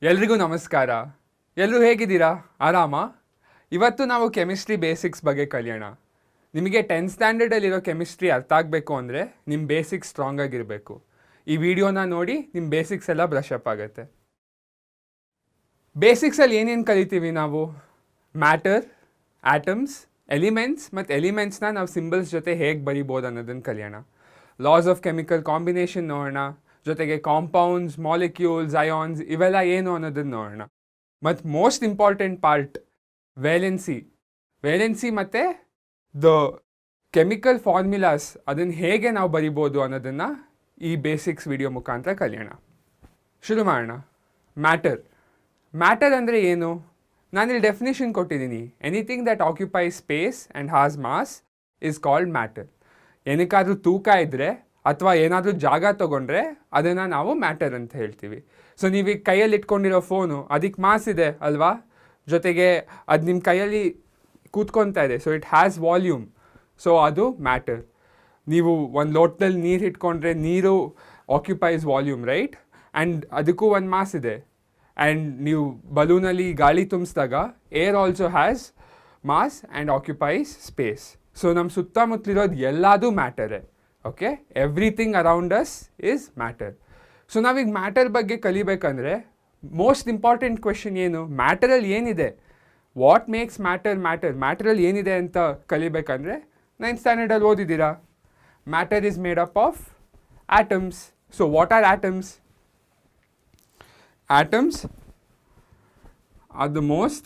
ಎಲ್ರಿಗೂ ನಮಸ್ಕಾರ. ಎಲ್ಲರೂ ಹೇಗಿದ್ದೀರಾ? ಆರಾಮ? ಇವತ್ತು ನಾವು ಕೆಮಿಸ್ಟ್ರಿ ಬೇಸಿಕ್ಸ್ ಬಗ್ಗೆ ಕಲಿಯೋಣ. ನಿಮಗೆ 10th ಸ್ಟ್ಯಾಂಡರ್ಡಲ್ಲಿರೋ ಕೆಮಿಸ್ಟ್ರಿ ಅರ್ಥ ಆಗಬೇಕು ಅಂದರೆ ನಿಮ್ಮ ಬೇಸಿಕ್ಸ್ ಸ್ಟ್ರಾಂಗ್ ಆಗಿರಬೇಕು. ಈ ವಿಡಿಯೋನ ನೋಡಿ ನಿಮ್ಮ ಬೇಸಿಕ್ಸ್ ಎಲ್ಲ ಬ್ರಷ್ ಅಪ್ ಆಗುತ್ತೆ. ಬೇಸಿಕ್ಸಲ್ಲಿ ಏನೇನು ಕಲಿತೀವಿ ನಾವು? ಮ್ಯಾಟರ್, ಆಟಮ್ಸ್, ಎಲಿಮೆಂಟ್ಸ್ ಮತ್ತು ಎಲಿಮೆಂಟ್ಸ್ನ ನಾವು ಸಿಂಬಲ್ಸ್ ಜೊತೆ ಹೇಗೆ ಬರಿಬೋದು ಅನ್ನೋದನ್ನು ಕಲಿಯೋಣ. ಲಾಸ್ ಆಫ್ ಕೆಮಿಕಲ್ ಕಾಂಬಿನೇಷನ್ ನೋಡೋಣ, ಜೊತೆಗೆ ಕಾಂಪೌಂಡ್ಸ್, ಮಾಲಿಕ್ಯೂಲ್ಸ್, ಅಯಾನ್ಸ್ ಇವೆಲ್ಲ ಏನು ಅನ್ನೋದನ್ನು ನೋಡೋಣ. ಮತ್ತು ಮೋಸ್ಟ್ ಇಂಪಾರ್ಟೆಂಟ್ ಪಾರ್ಟ್ ವೇಲೆನ್ಸಿ ಮತ್ತು ದ ಕೆಮಿಕಲ್ ಫಾರ್ಮುಲಾಸ್ ಅದನ್ನು ಹೇಗೆ ನಾವು ಬರಿಬೋದು ಅನ್ನೋದನ್ನು ಈ ಬೇಸಿಕ್ಸ್ ವಿಡಿಯೋ ಮುಖಾಂತರ ಕಲಿಯೋಣ. ಶುರು ಮಾಡೋಣ. ಮ್ಯಾಟರ್ ಅಂದರೆ ಏನು? ನಾನಿಲ್ಲಿ ಡೆಫಿನೇಷನ್ ಕೊಟ್ಟಿದ್ದೀನಿ. Anything that occupies space and has mass is called matter. ಏನಕ್ಕಾದ್ರೂ ತೂಕ ಇದ್ದರೆ ಅಥವಾ ಏನಾದರೂ ಜಾಗ ತೊಗೊಂಡ್ರೆ ಅದನ್ನು ನಾವು ಮ್ಯಾಟರ್ ಅಂತ ಹೇಳ್ತೀವಿ. ಸೊ ನೀವೀಗ ಕೈಯಲ್ಲಿ ಇಟ್ಕೊಂಡಿರೋ ಫೋನು, ಅದಕ್ಕೆ ಮಾಸ್ ಇದೆ ಅಲ್ವಾ? ಜೊತೆಗೆ ಅದು ನಿಮ್ಮ ಕೈಯಲ್ಲಿ ಕೂತ್ಕೊತಾ ಇದೆ, so it has volume, so ಅದು ಮ್ಯಾಟರ್. ನೀವು ಒಂದು ಲೋಟದಲ್ಲಿ ನೀರು ಇಟ್ಕೊಂಡ್ರೆ ನೀರು ಆಕ್ಯುಪೈಸ್ ವಾಲ್ಯೂಮ್, ರೈಟ್? ಆ್ಯಂಡ್ ಅದಕ್ಕೂ ಒಂದು ಮಾಸ್ ಇದೆ. ಆ್ಯಂಡ್ ನೀವು ಬಲೂನಲ್ಲಿ ಗಾಳಿ ತುಂಬಿಸಿದಾಗ air also has mass and occupies space. So ನಮ್ಮ ಸುತ್ತಮುತ್ತಲಿರೋದು ಎಲ್ಲದೂ ಮ್ಯಾಟರೇ. Okay, everything around us is matter. So ನಾವೀಗ ಮ್ಯಾಟರ್ ಬಗ್ಗೆ ಕಲಿಬೇಕಂದ್ರೆ ಮೋಸ್ಟ್ ಇಂಪಾರ್ಟೆಂಟ್ ಕ್ವೆಶನ್ ಏನು? ಮ್ಯಾಟರಲ್ಲಿ ಏನಿದೆ? ವಾಟ್ ಮೇಕ್ಸ್ ಮ್ಯಾಟರಲ್ಲಿ ಏನಿದೆ ಅಂತ ಕಲಿಬೇಕಂದ್ರೆ 9th ಸ್ಟ್ಯಾಂಡರ್ಡಲ್ಲಿ ಓದಿದ್ದೀರಾ. Matter is made up of atoms. So what are atoms? Atoms are the most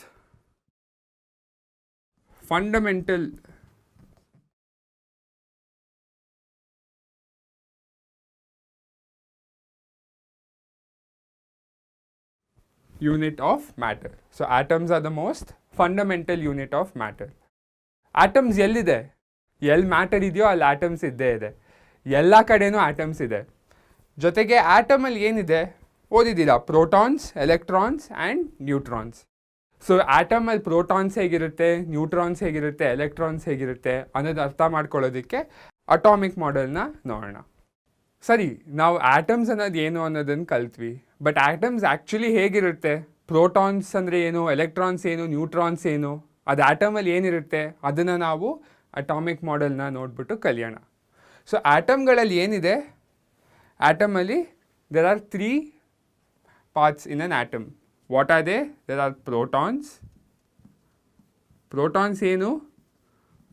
fundamental unit of matter. So atoms are the most fundamental unit of matter. Atoms ಎಲ್ಲಿದೆ? ಎಲ್ಲಿ matter ಇದೆಯೋ ಅಲ್ಲಿ ಆಟಮ್ಸ್ ಇದ್ದೇ ಇದೆ. ಎಲ್ಲ ಕಡೆನೂ ಆಟಮ್ಸ್ ಇದೆ. ಜೊತೆಗೆ ಆಟಮಲ್ಲಿ ಏನಿದೆ ಓದಿದ್ದೀರಾ? Protons, electrons and neutrons. So ಆಟಮಲ್ಲಿ ಪ್ರೋಟಾನ್ಸ್ ಹೇಗಿರುತ್ತೆ, ನ್ಯೂಟ್ರಾನ್ಸ್ ಹೇಗಿರುತ್ತೆ, ಎಲೆಕ್ಟ್ರಾನ್ಸ್ ಹೇಗಿರುತ್ತೆ ಅನ್ನೋದು ಅರ್ಥ ಮಾಡ್ಕೊಳ್ಳೋದಕ್ಕೆ ಅಟಾಮಿಕ್ ಮಾಡೆಲ್ನ ನೋಡೋಣ. ಸರಿ, ನಾವು ಆಟಮ್ಸ್ ಅನ್ನೋದು ಏನು ಅನ್ನೋದನ್ನು ಕಲ್ತ್ವಿ. ಬಟ್ ಆಟಮ್ಸ್ ಆ್ಯಕ್ಚುಲಿ ಹೇಗಿರುತ್ತೆ? ಪ್ರೋಟಾನ್ಸ್ ಅಂದರೆ ಏನು, ಎಲೆಕ್ಟ್ರಾನ್ಸ್ ಏನು, ನ್ಯೂಟ್ರಾನ್ಸ್ ಏನು, ಅದು ಆಟಮಲ್ಲಿ ಏನಿರುತ್ತೆ ಅದನ್ನು ನಾವು ಅಟಾಮಿಕ್ ಮಾಡೆಲ್ನ ನೋಡಿಬಿಟ್ಟು ಕಲಿಯೋಣ. ಸೊ ಆಟಮ್ಗಳಲ್ಲಿ ಏನಿದೆ? ಆಟಮಲ್ಲಿ there are 3 parts in an atom. What are they? There are protons. Protons ಏನು?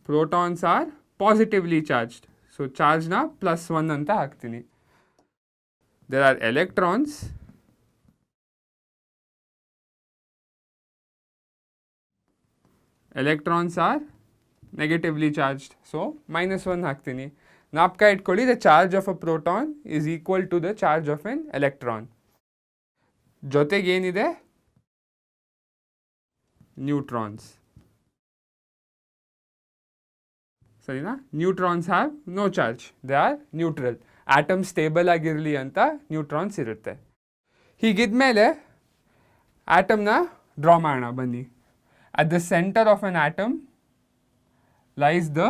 Protons are positively charged. So charge na +1 ಅಂತ ಹಾಕ್ತೀನಿ. There are electrons. Electrons are negatively charged. So -1 ಹಾಕ್ತೀನಿ. ಜ್ಞಾಪಕ ಇಟ್ಕೊಳ್ಳಿ, the charge of a proton is equal to the charge of an electron. ಜೊತೆಗೇನಿದೆ? Neutrons. ಸರಿನಾ? Neutrons have no charge, they are neutral. Atom stable ಆಗಿರಲಿ ಅಂತ neutrons ಇರುತ್ತೆ. ಹೀಗಿದ್ಮೇಲೆ ಆಟಮ್ನ ಡ್ರಾ ಮಾಡೋಣ ಬನ್ನಿ. At the centre of an atom lies the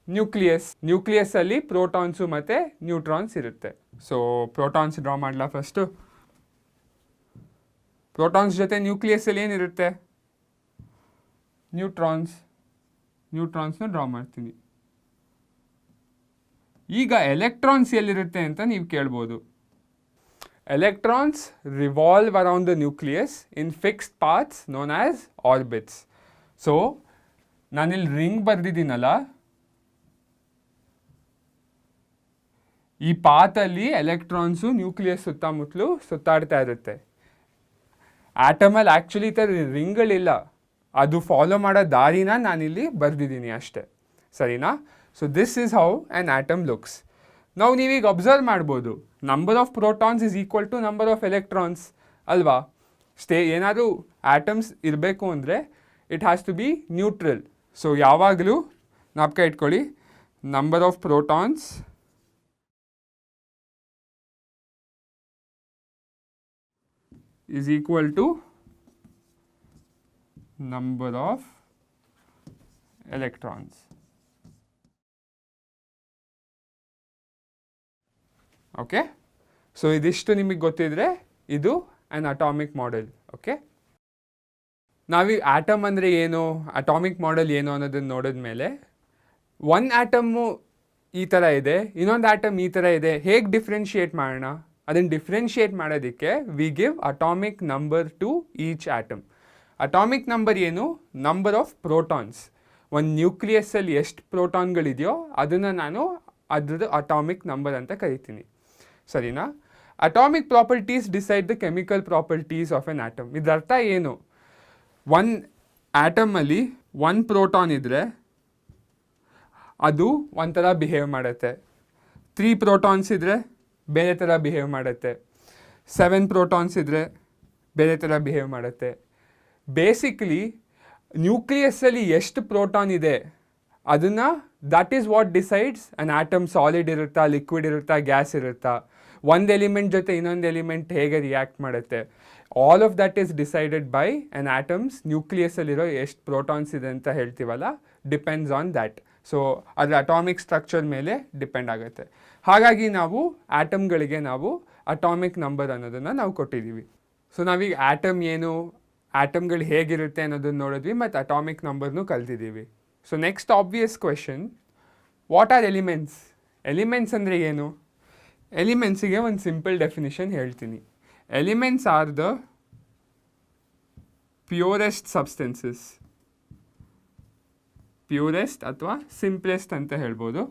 ನ್ಯೂಕ್ಲಿಯಸ್ಸಲ್ಲಿ ಪ್ರೋಟಾನ್ಸು ಮತ್ತು ನ್ಯೂಟ್ರಾನ್ಸ್ ಇರುತ್ತೆ. ಸೊ ಪ್ರೋಟಾನ್ಸ್ ಡ್ರಾ ಮಾಡಲ ಫಸ್ಟು. ಪ್ರೋಟಾನ್ಸ್ ಜೊತೆ ನ್ಯೂಕ್ಲಿಯಸ್ಸಲ್ಲಿ ಏನಿರುತ್ತೆ? ನ್ಯೂಟ್ರಾನ್ಸ್ನ ಡ್ರಾ ಮಾಡ್ತೀನಿ. ಈಗ ಎಲೆಕ್ಟ್ರಾನ್ಸ್ ಎಲ್ಲಿರುತ್ತೆ ಅಂತ ನೀವು ಕೇಳ್ಬೋದು. Electrons revolve around the nucleus in fixed paths known as orbits. So ನಾನಿಲ್ಲಿ ರಿಂಗ್ ಬರೆದಿದ್ದೀನಲ್ಲ, ಈ ಪಾತಲ್ಲಿ ಎಲೆಕ್ಟ್ರಾನ್ಸು ನ್ಯೂಕ್ಲಿಯಸ್ ಸುತ್ತಮುತ್ತಲು ಸುತ್ತಾಡ್ತಾ ಇರುತ್ತೆ. ಆಟಮಲ್ಲಿ ಆ್ಯಕ್ಚುಲಿ ಈ ಥರ ರಿಂಗ್ಗಳಿಲ್ಲ, ಅದು ಫಾಲೋ ಮಾಡೋ ದಾರಿನ ನಾನಿಲ್ಲಿ ಬರೆದಿದ್ದೀನಿ ಅಷ್ಟೆ. ಸರಿನಾ? So this is how an atom looks. ನಾವು ನೀವೀಗ ಅಬ್ಸರ್ವ್ ಮಾಡ್ಬೋದು, number of protons is equal to number of electrons ಅಲ್ವಾ? ಏನಾದರೂ ಆಟಮ್ಸ್ ಇರಬೇಕು ಅಂದರೆ it has to be neutral. So ಯಾವಾಗಲೂ ಜ್ಞಾಪಕ ಇಟ್ಕೊಳ್ಳಿ, ನಂಬರ್ ಆಫ್ ಪ್ರೋಟಾನ್ಸ್ is equal to number of electrons. Okay, so ಇದಿಷ್ಟು ನಿಮಗೆ ಗೊತ್ತಿದ್ರೆ ಇದು ಆ್ಯನ್ ಅಟಾಮಿಕ್ ಮಾಡೆಲ್. ಓಕೆ, ನಾವೀಗ ಆಟಮ್ ಅಂದರೆ ಏನು, ಅಟಾಮಿಕ್ ಮಾಡೆಲ್ ಏನು ಅನ್ನೋದನ್ನು ನೋಡಿದ್ಮೇಲೆ ಒನ್ ಆಟಮ್ಮು ಈ ಥರ ಇದೆ, ಇನ್ನೊಂದು ಆಟಮ್ ಈ ಥರ ಇದೆ, ಹೇಗೆ ಡಿಫ್ರೆನ್ಷಿಯೇಟ್ ಮಾಡೋಣ? ಅದನ್ನು ಡಿಫ್ರೆನ್ಷಿಯೇಟ್ ಮಾಡೋದಕ್ಕೆ we give atomic number to each atom. Atomic number ಏನು? Number of protons. ಒಂದು ನ್ಯೂಕ್ಲಿಯಸ್ಸಲ್ಲಿ ಎಷ್ಟು ಪ್ರೋಟಾನ್ಗಳಿದೆಯೋ ಅದನ್ನು ನಾನು ಅದ್ರದ್ದು ಅಟಾಮಿಕ್ ನಂಬರ್ ಅಂತ ಕರಿತೀನಿ, ಸರಿನಾ? Atomic properties decide the chemical properties of an atom. ಇದರ ಅರ್ಥ ಏನು? ಒನ್ ಆಟಮಲ್ಲಿ ಒನ್ ಪ್ರೋಟಾನ್ ಇದ್ದರೆ ಅದು ಒಂಥರ ಬಿಹೇವ್ ಮಾಡುತ್ತೆ, 3 ಪ್ರೋಟಾನ್ಸ್ ಇದ್ದರೆ ಬೇರೆ ಥರ ಬಿಹೇವ್ ಮಾಡುತ್ತೆ, 7 ಪ್ರೋಟಾನ್ಸ್ ಇದ್ದರೆ ಬೇರೆ ಥರ ಬಿಹೇವ್ ಮಾಡುತ್ತೆ. ಬೇಸಿಕ್ಲಿ ನ್ಯೂಕ್ಲಿಯಸ್ಸಲ್ಲಿ ಎಷ್ಟು ಪ್ರೋಟಾನ್ ಇದೆ ಅದನ್ನು that is what decides an atom solid ಇರುತ್ತಾ, ಲಿಕ್ವಿಡ್ ಇರುತ್ತಾ, ಗ್ಯಾಸ್ ಇರುತ್ತಾ, ಒಂದು ಎಲಿಮೆಂಟ್ ಜೊತೆ ಇನ್ನೊಂದು ಎಲಿಮೆಂಟ್ ಹೇಗೆ ರಿಯಾಕ್ಟ್ ಮಾಡುತ್ತೆ. All of that is decided by an atoms ನ್ಯೂಕ್ಲಿಯಸ್ಸಲ್ಲಿರೋ ಎಷ್ಟು ಪ್ರೋಟಾನ್ಸ್ ಇದೆ ಅಂತ ಹೇಳ್ತೀವಲ್ಲ, ಡಿಪೆಂಡ್ಸ್ ಆನ್ ದ್ಯಾಟ್. ಸೊ ಅದರ ಅಟಾಮಿಕ್ ಸ್ಟ್ರಕ್ಚರ್ ಮೇಲೆ ಡಿಪೆಂಡ್ ಆಗುತ್ತೆ. ಹಾಗಾಗಿ ನಾವು ಆಟಮ್ಗಳಿಗೆ ನಾವು ಅಟಾಮಿಕ್ ನಂಬರ್ ಅನ್ನೋದನ್ನು ನಾವು ಕೊಟ್ಟಿದ್ದೀವಿ. ಸೊ ನಾವೀಗ ಆಟಮ್ ಏನು, ಆಟಮ್ಗಳು ಹೇಗಿರುತ್ತೆ ಅನ್ನೋದನ್ನು ನೋಡಿದ್ವಿ ಮತ್ತು ಅಟಾಮಿಕ್ ನಂಬರ್ನೂ ಕಲ್ತಿದ್ದೀವಿ. So next obvious question, what are elements? Elements ಅಂದರೆ ಏನು? ಎಲಿಮೆಂಟ್ಸಿಗೆ ಒಂದು ಸಿಂಪಲ್ ಡೆಫಿನಿಷನ್ ಹೇಳ್ತೀನಿ. Elements are the purest substances. Purest ಅಥವಾ ಸಿಂಪ್ಲೆಸ್ಟ್ ಅಂತ ಹೇಳ್ಬೋದು.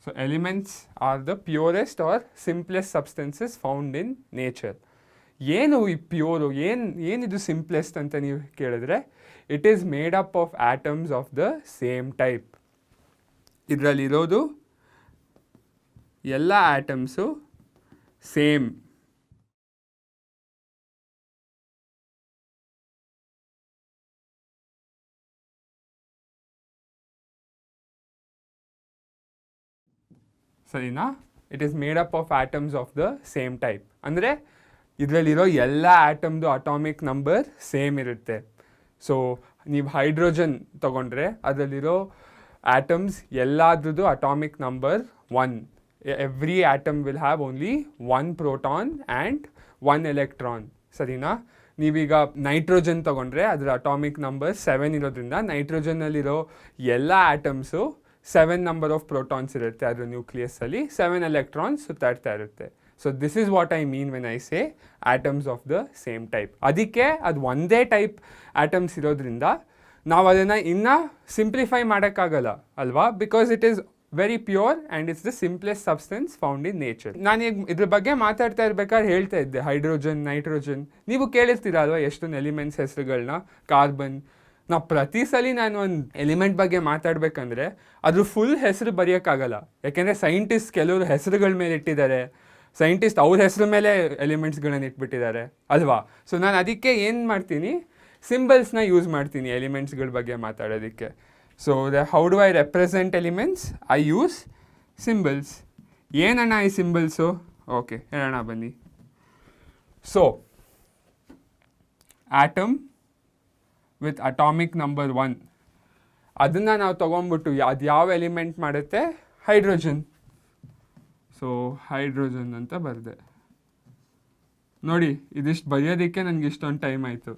So elements are the purest or simplest substances found in nature. ಏನು ಈ ಪ್ಯೂರು, ಏನಿದು ಸಿಂಪ್ಲೆಸ್ಟ್ ಅಂತ ನೀವು ಕೇಳಿದ್ರೆ, it is made up of atoms of the same type. ಇದರಲ್ಲಿರೋದು ಎಲ್ಲ ಆಟಮ್ಸು ಸೇಮ್. ಸರಿನಾ? It is made up of atoms of the same type. ಅಂದರೆ ಇದರಲ್ಲಿರೋ ಎಲ್ಲ ಆಟಮ್ದು ಅಟಾಮಿಕ್ ನಂಬರ್ ಸೇಮ್ ಇರುತ್ತೆ. ಸೊ ನೀವು ಹೈಡ್ರೋಜನ್ ತೊಗೊಂಡ್ರೆ ಅದರಲ್ಲಿರೋ ಆಟಮ್ಸ್ ಎಲ್ಲದ್ರದ್ದು atomic number 1. Every atom will have only 1 proton and 1 electron, ಸರಿನಾ? ನೀವೀಗ ನೈಟ್ರೋಜನ್ ತೊಗೊಂಡ್ರೆ ಅದರ ಅಟಾಮಿಕ್ ನಂಬರ್ 7 ಇರೋದ್ರಿಂದ ನೈಟ್ರೋಜನ್ನಲ್ಲಿರೋ ಎಲ್ಲ ಆಟಮ್ಸು 7 ನಂಬರ್ ಆಫ್ ಪ್ರೋಟಾನ್ಸ್ ಇರುತ್ತೆ, ಅದರ ನ್ಯೂಕ್ಲಿಯಸ್ಸಲ್ಲಿ 7 ಎಲೆಕ್ಟ್ರಾನ್ಸ್ ಸುತ್ತಾಡ್ತಾ ಇರುತ್ತೆ. So this is what I mean when I say atoms of the same type. ಅದಕ್ಕೆ ಅದು ಒಂದೇ ಟೈಪ್ ಆಟಮ್ಸ್ ಇರೋದ್ರಿಂದ ನಾವು ಅದನ್ನು ಇನ್ನೂ ಸಿಂಪ್ಲಿಫೈ ಮಾಡೋಕ್ಕಾಗಲ್ಲ ಅಲ್ವಾ, because it is very pure and it's the simplest substance found in nature. ನಾನೀಗ ಇದ್ರ ಬಗ್ಗೆ ಮಾತಾಡ್ತಾ ಇರ್ಬೇಕಾದ್ರೆ ಹೇಳ್ತಾ ಇದ್ದೆ ಹೈಡ್ರೋಜನ್, ನೈಟ್ರೋಜನ್. ನೀವು ಕೇಳಿರ್ತೀರ ಅಲ್ವಾ ಎಷ್ಟೊಂದು ಎಲಿಮೆಂಟ್ಸ್ ಹೆಸರುಗಳನ್ನ, ಕಾರ್ಬನ್. ನಾವು ಪ್ರತಿ ಸಲ ನಾನು ಒಂದು ಎಲಿಮೆಂಟ್ ಬಗ್ಗೆ ಮಾತಾಡಬೇಕಂದ್ರೆ ಅದ್ರ ಫುಲ್ ಹೆಸರು ಬರೆಯೋಕ್ಕಾಗಲ್ಲ, ಯಾಕೆಂದರೆ ಸೈಂಟಿಸ್ಟ್ ಕೆಲವರು ಹೆಸರುಗಳ ಮೇಲೆ ಇಟ್ಟಿದ್ದಾರೆ, ಸೈಂಟಿಸ್ಟ್ ಅವ್ರ ಹೆಸರು ಮೇಲೆ ಎಲಿಮೆಂಟ್ಸ್ಗಳನ್ನ ಇಟ್ಬಿಟ್ಟಿದ್ದಾರೆ ಅಲ್ವಾ. ಸೊ ನಾನು ಅದಕ್ಕೆ ಏನು ಮಾಡ್ತೀನಿ, ಸಿಂಬಲ್ಸ್ನ ಯೂಸ್ ಮಾಡ್ತೀನಿ ಎಲಿಮೆಂಟ್ಸ್ಗಳ ಬಗ್ಗೆ ಮಾತಾಡೋದಕ್ಕೆ. So how do I represent elements? I use symbols. ಏನಣ್ಣ ಈ ಸಿಂಬಲ್ಸು? ಓಕೆ ಹೇಳೋಣ ಬನ್ನಿ. So atom with atomic number 1, ಅದನ್ನು ನಾವು ತೊಗೊಂಡ್ಬಿಟ್ಟು ಅದು ಯಾವ ಎಲಿಮೆಂಟ್ ಮಾಡುತ್ತೆ? ಹೈಡ್ರೋಜನ್. ಸೊ ಹೈಡ್ರೋಜನ್ ಅಂತ ಬರೆದೆ. ನೋಡಿ ಇದಿಷ್ಟು ಬರೆಯೋದಕ್ಕೆ ನನಗೆ ಇಷ್ಟೊಂದು ಟೈಮ್ ಆಯಿತು.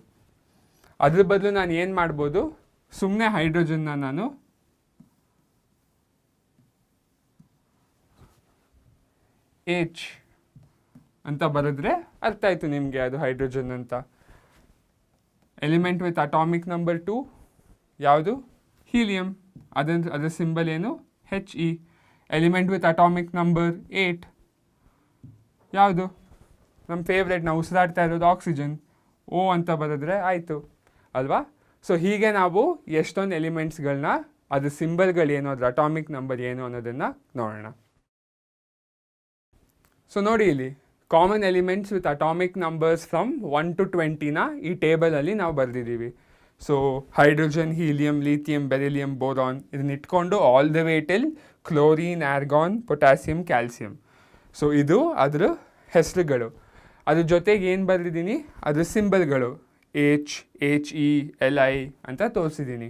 ಅದ್ರ ಬದಲು ನಾನು ಏನು ಮಾಡ್ಬೋದು, ಸುಮ್ಮನೆ ಹೈಡ್ರೋಜನ್ನ ನಾನು H ಅಂತ ಬರೆದ್ರೆ ಅರ್ಥ ಆಯಿತು ನಿಮಗೆ ಅದು ಹೈಡ್ರೋಜನ್ ಅಂತ. ಎಲಿಮೆಂಟ್ ವಿತ್ ಅಟಾಮಿಕ್ ನಂಬರ್ 2 ಯಾವುದು? ಹೀಲಿಯಂ. ಅದರ ಸಿಂಬಲ್ ಏನು? He. Element with atomic number 8 ಯಾವುದು? ನಮ್ಮ ಫೇವ್ರೆಟ್, ನಾವು ಉಸಿರಾಡ್ತಾ ಇರೋದು ಆಕ್ಸಿಜನ್. O ಅಂತ ಬರೆದ್ರೆ ಆಯಿತು ಅಲ್ವಾ. ಸೊ ಹೀಗೆ ನಾವು ಎಷ್ಟೊಂದು ಎಲಿಮೆಂಟ್ಸ್ಗಳನ್ನ, ಅದ್ರ ಸಿಂಬಲ್ಗಳೇನು, ಅದ್ರ ಅಟಾಮಿಕ್ ನಂಬರ್ ಏನು ಅನ್ನೋದನ್ನು ನೋಡೋಣ. ಸೊ ನೋಡಿ ಇಲ್ಲಿ common elements with atomic numbers from 1 to 20ನ ಈ ಟೇಬಲಲ್ಲಿ ನಾವು ಬರೆದಿದ್ದೀವಿ. So hydrogen, helium, lithium, beryllium, boron, ಇದನ್ನ ಇಟ್ಕೊಂಡು all the way till chlorine, argon, potassium, calcium. So ಇದು ಅದರ ಹೆಸರುಗಳು. ಅದ್ರ ಜೊತೆಗೆ ಏನು ಬರೆದಿದ್ದೀನಿ, ಅದ್ರ ಸಿಂಬಲ್ಗಳು H, He, Li ಅಂತ ತೋರಿಸಿದ್ದೀನಿ.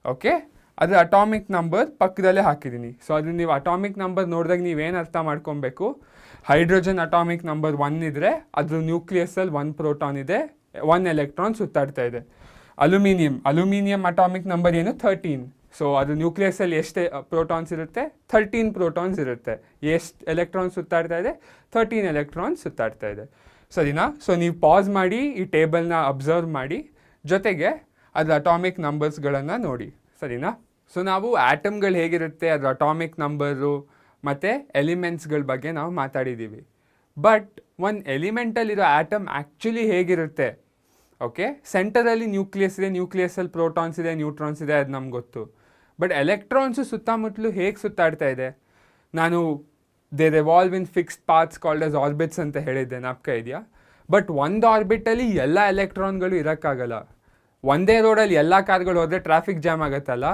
ಓಕೆ, ಅದು ಅಟಾಮಿಕ್ ನಂಬರ್ ಪಕ್ಕದಲ್ಲೇ ಹಾಕಿದ್ದೀನಿ. ಸೊ ಅದು ನೀವು ಅಟಾಮಿಕ್ ನಂಬರ್ ನೋಡಿದಾಗ ನೀವೇನು ಅರ್ಥ ಮಾಡ್ಕೊಬೇಕು, ಹೈಡ್ರೋಜನ್ ಅಟಾಮಿಕ್ ನಂಬರ್ 1 ಇದ್ದರೆ ಅದ್ರ ನ್ಯೂಕ್ಲಿಯಸಲ್ಲಿ 1 ಪ್ರೋಟಾನ್ ಇದೆ, 1 ಎಲೆಕ್ಟ್ರಾನ್ ಸುತ್ತಾಡ್ತಾ ಇದೆ. ಅಲ್ಯೂಮಿನಿಯಂ ಅಟಾಮಿಕ್ ನಂಬರ್ ಏನು 13. ಸೊ ಅದು ನ್ಯೂಕ್ಲಿಯಸಲ್ಲಿ ಎಷ್ಟು ಪ್ರೋಟಾನ್ಸ್ ಇರುತ್ತೆ, 13 ಪ್ರೋಟಾನ್ಸ್ ಇರುತ್ತೆ. ಎಷ್ಟು ಎಲೆಕ್ಟ್ರಾನ್ಸ್ ಸುತ್ತಾಡ್ತಾ ಇದೆ, 13 ಎಲೆಕ್ಟ್ರಾನ್ಸ್ ಸುತ್ತಾಡ್ತಾ ಇದೆ. ಸರಿನಾ? ಸೊ ನೀವು ಪಾಸ್ ಮಾಡಿ ಈ ಟೇಬಲ್ನ ಅಬ್ಸರ್ವ್ ಮಾಡಿ, ಜೊತೆಗೆ ಅದರ ಅಟಾಮಿಕ್ ನಂಬರ್ಸ್ಗಳನ್ನು ನೋಡಿ. ಸರಿನಾ? ಸೊ ನಾವು ಆಟಮ್ಗಳು ಹೇಗಿರುತ್ತೆ, ಅದರ ಅಟಾಮಿಕ್ ನಂಬರು ಮತ್ತು ಎಲಿಮೆಂಟ್ಸ್ಗಳ ಬಗ್ಗೆ ನಾವು ಮಾತಾಡಿದ್ದೀವಿ. ಬಟ್ ಒಂದು ಎಲಿಮೆಂಟಲ್ಲಿರೋ ಆಟಮ್ ಆ್ಯಕ್ಚುಲಿ ಹೇಗಿರುತ್ತೆ, ಓಕೆ, ಸೆಂಟರಲ್ಲಿ ನ್ಯೂಕ್ಲಿಯಸ್ ಇದೆ, ನ್ಯೂಕ್ಲಿಯಸಲ್ಲಿ ಪ್ರೋಟಾನ್ಸ್ ಇದೆ, ನ್ಯೂಟ್ರಾನ್ಸ್ ಇದೆ, ಅದು ನಮ್ಗೆ ಗೊತ್ತು. ಬಟ್ ಎಲೆಕ್ಟ್ರಾನ್ಸು ಸುತ್ತಮುತ್ತಲು ಹೇಗೆ ಸುತ್ತಾಡ್ತಾ ಇದೆ, ನಾನು they revolve in fixed paths called as orbits ಅಂತ ಹೇಳಿದ್ದೆ, ಜ್ಞಾಪಕ ಇದೆಯಾ? ಬಟ್ ಒಂದು ಆರ್ಬಿಟಲ್ಲಿ ಎಲ್ಲ ಎಲೆಕ್ಟ್ರಾನ್ಗಳು ಇರೋಕ್ಕಾಗಲ್ಲ. ಒಂದೇ ರೋಡಲ್ಲಿ ಎಲ್ಲ ಕಾರ್ಗಳು ಹೋದರೆ ಟ್ರಾಫಿಕ್ ಜಾಮ್ ಆಗುತ್ತಲ್ಲ,